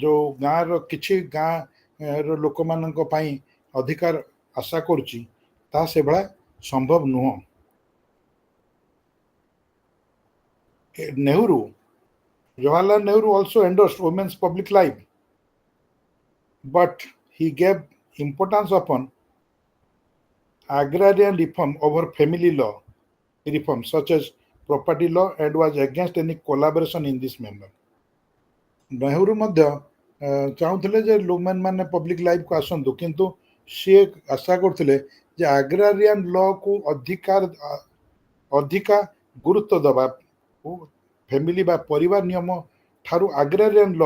जो ଗାଁର କିଛି ଗାଁର ଲୋକମାନଙ୍କ ପାଇଁ ଅଧିକାର ଆଶା କରୁଛି ତାହା ସେଭଳିଆ ସମ୍ଭବ ନୁହଁ. Jawaharlal Nehru also endorsed women's public life, but he gave importance upon agrarian reform over family law reform such as property law and was against any collaboration in this manner. Nehru ମଧ୍ୟ ଚାହୁଁଥିଲେ ଯେ ଲୋମେନ୍ ମାନେ ପବ୍ଲିକ ଲାଇଫକୁ ଆସନ୍ତୁ, କିନ୍ତୁ ସିଏ ଆଶା କରୁଥିଲେ ଯେ ଆଗ୍ରାରିଆନ ଲକୁ ଅଧିକା ଗୁରୁତ୍ୱ ଦେବା, ଫ୍ୟାମିଲି ବା ପରିବାର ନିୟମ ଠାରୁ ଆଗ୍ରାରିଆନ ଲ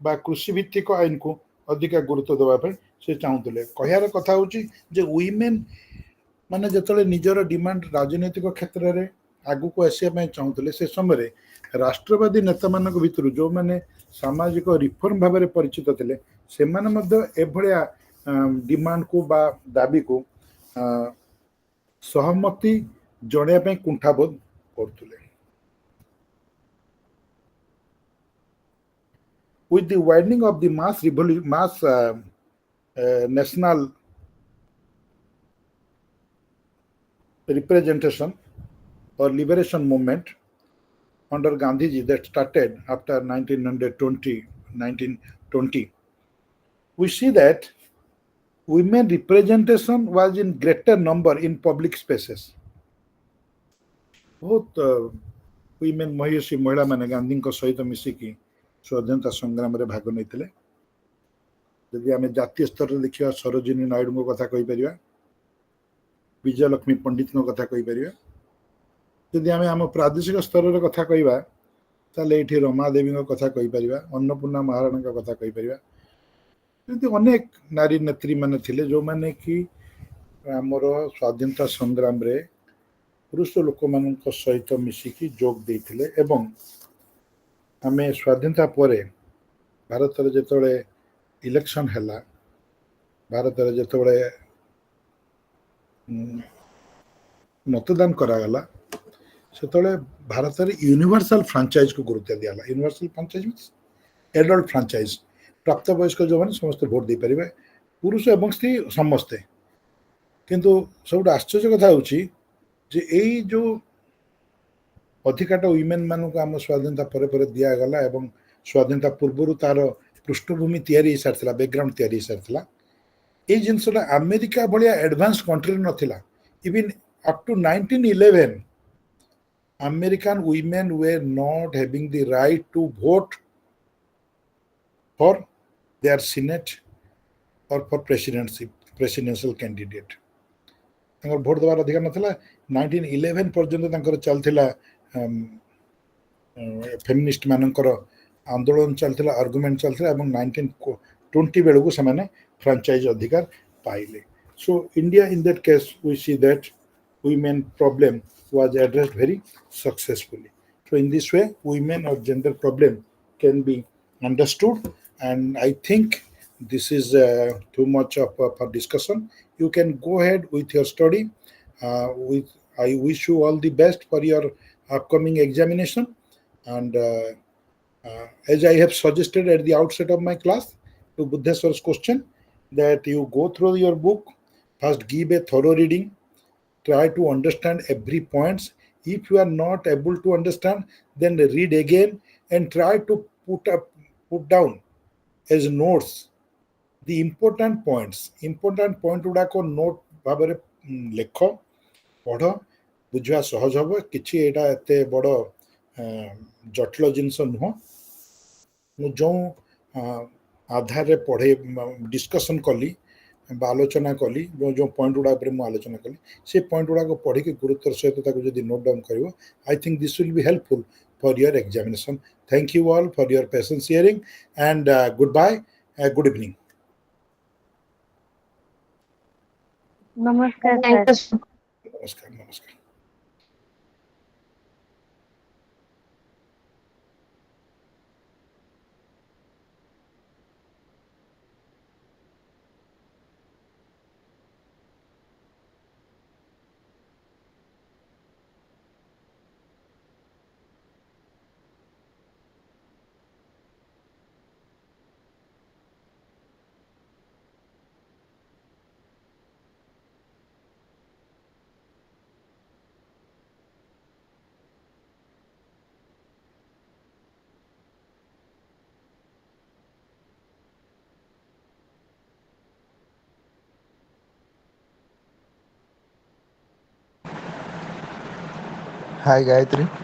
ବା କୃଷି ଭିତ୍ତିକ ଆଇନକୁ ଅଧିକା ଗୁରୁତ୍ୱ ଦେବା ପାଇଁ ସେ ଚାହୁଁଥିଲେ. କହିବାର କଥା ହେଉଛି ଯେ ୱିମେନ୍ ମାନେ ଯେତେବେଳେ ନିଜର ଡିମାଣ୍ଡ ରାଜନୈତିକ କ୍ଷେତ୍ରରେ ଆଗକୁ ଆସିବା ପାଇଁ ଚାହୁଁଥିଲେ, ସେ ସମୟରେ ରାଷ୍ଟ୍ରବାଦୀ ନେତାମାନଙ୍କ ଭିତରୁ ଯେଉଁମାନେ ସାମାଜିକ ରିଫର୍ମ ଭାବରେ ପରିଚିତ ଥିଲେ, ସେମାନେ ମଧ୍ୟ ଏଭଳିଆ ଡିମାଣ୍ଡକୁ ବା ଦାବିକୁ ସହମତି ଜଣାଇବା ପାଇଁ କୁଣ୍ଠାବୋଧ କରୁଥିଲେ. with the widening of the mass national representation or liberation movement under Gandhiji that started after 1920, we see that women representation was in greater number in public spaces. ବହୁତ women ମହିଷୀ ମହିଳାମାନେ ଗାନ୍ଧୀଙ୍କ ସହିତ ମିଶିକି ସ୍ୱାଧୀନତା ସଂଗ୍ରାମରେ ଭାଗ ନେଇଥିଲେ। ଯଦି ଆମେ ଜାତୀୟ ସ୍ତରରେ ଦେଖିବା ସରୋଜିନୀ ନାଇଡୁଙ୍କ କଥା କହିପାରିବା, ବିଜୟଲକ୍ଷ୍ମୀ ପଣ୍ଡିତଙ୍କ କଥା କହିପାରିବା। ଯଦି ଆମେ ଆମ ପ୍ରାଦେଶିକ ସ୍ତରର କଥା କହିବା ତାହେଲେ ଏଇଠି ରମା ଦେବୀଙ୍କ କଥା କହିପାରିବା, ଅନ୍ନପୂର୍ଣ୍ଣା ମହାରାଣାଙ୍କ କଥା କହିପାରିବା। ଏମିତି ଅନେକ ନାରୀ ନେତ୍ରୀ ମାନେ ଥିଲେ ଯେଉଁମାନେ କି ଆମର ସ୍ୱାଧୀନତା ସଂଗ୍ରାମରେ ପୁରୁଷ ଲୋକମାନଙ୍କ ସହିତ ମିଶିକି ଯୋଗ ଦେଇଥିଲେ। ଏବଂ ଆମେ ସ୍ୱାଧୀନତା ପରେ ଭାରତରେ ଯେତେବେଳେ ଇଲେକ୍ସନ ହେଲା, ଭାରତରେ ଯେତେବେଳେ ମତଦାନ କରାଗଲା, ସେତେବେଳେ ଭାରତରେ ୟୁନିଭର୍ସାଲ ଫ୍ରାଞ୍ଚାଇଜକୁ ଗୁରୁତ୍ୱ ଦିଆଗଲା। Universal franchise means adult franchise, ପ୍ରାପ୍ତବୟସ୍କ ଯେଉଁମାନେ ସମସ୍ତେ ଭୋଟ ଦେଇପାରିବେ, ପୁରୁଷ ଏବଂ ସ୍ତ୍ରୀ ସମସ୍ତେ। କିନ୍ତୁ ସବୁଠୁ ଆଶ୍ଚର୍ଯ୍ୟ କଥା ହେଉଛି ଯେ ଏଇ ଯେଉଁ ଅଧିକାରଟା ୱିମେନ୍ ମାନଙ୍କୁ ଆମ ସ୍ୱାଧୀନତା ପରେ ପରେ ଦିଆଗଲା ଏବଂ ସ୍ୱାଧୀନତା ପୂର୍ବରୁ ତାର ପୃଷ୍ଠଭୂମି ତିଆରି ହେଇସାରିଥିଲା, ବ୍ୟାକଗ୍ରାଉଣ୍ଡ ତିଆରି ହେଇସାରିଥିଲା। ଏଇ ଜିନିଷଟା ଆମେରିକା ଭଳିଆ ଆଡଭାନ୍ସ କଣ୍ଟ୍ରିରେ ନଥିଲା। Even up to 1911 American women were not having the right to vote for their Senate or for presidential candidate. ତାଙ୍କର ଭୋଟ ଦେବାର ଅଧିକାର ନଥିଲା। 1911 ପର୍ଯ୍ୟନ୍ତ ତାଙ୍କର ଚାଲିଥିଲା ଫେମିନିଷ୍ଟ ମାନଙ୍କର ଆନ୍ଦୋଳନ ଚାଲିଥିଲା, ଆର୍ଗୁମେଣ୍ଟ ଚାଲିଥିଲା ଏବଂ 1920 ବେଳକୁ ସେମାନେ ଫ୍ରାଞ୍ଚାଇଜ ଅଧିକାର ପାଇଲେ। So India in that case we see that women problem was addressed very successfully. So in this way women or gender problem can be understood, and I think this is too much of for discussion. You can go ahead with your study. I wish you all the best for your upcoming examination, and as I have suggested at the outset of my class to Buddheswar's question, that you go through your book, first give a thorough reading, try to understand every points. If you are not able to understand, then read again and try to put down as notes the important points ଗୁଡାକ note ଭାବରେ ଲେଖ, ପଢ଼, ବୁଝିବା ସହଜ ହବ। କିଛି ଏଇଟା ଏତେ ବଡ଼ ଜଟିଳ ଜିନିଷ ନୁହଁ। ମୁଁ ଯେଉଁ ଆଧାରରେ ଡିସ୍କସନ୍ କଲି ବା ଆଲୋଚନା କଲି, ଯେଉଁ ପଏଣ୍ଟ ଗୁଡ଼ା ଉପରେ ମୁଁ ଆଲୋଚନା କଲି, ସେ ପଏଣ୍ଟ ଗୁଡ଼ାକ ପଢ଼ିକି ଗୁରୁତ୍ୱର ସହିତ ତାକୁ ଯଦି ନୋଟ୍ ଡାଉନ୍ କରିବ, I think this will be helpful for your examination. Thank you all for your patience hearing, and good bye, good evening. ନମସ୍କାର ସାର୍। ନମସ୍କାର, ନମସ୍କାର। Hi Gayatri.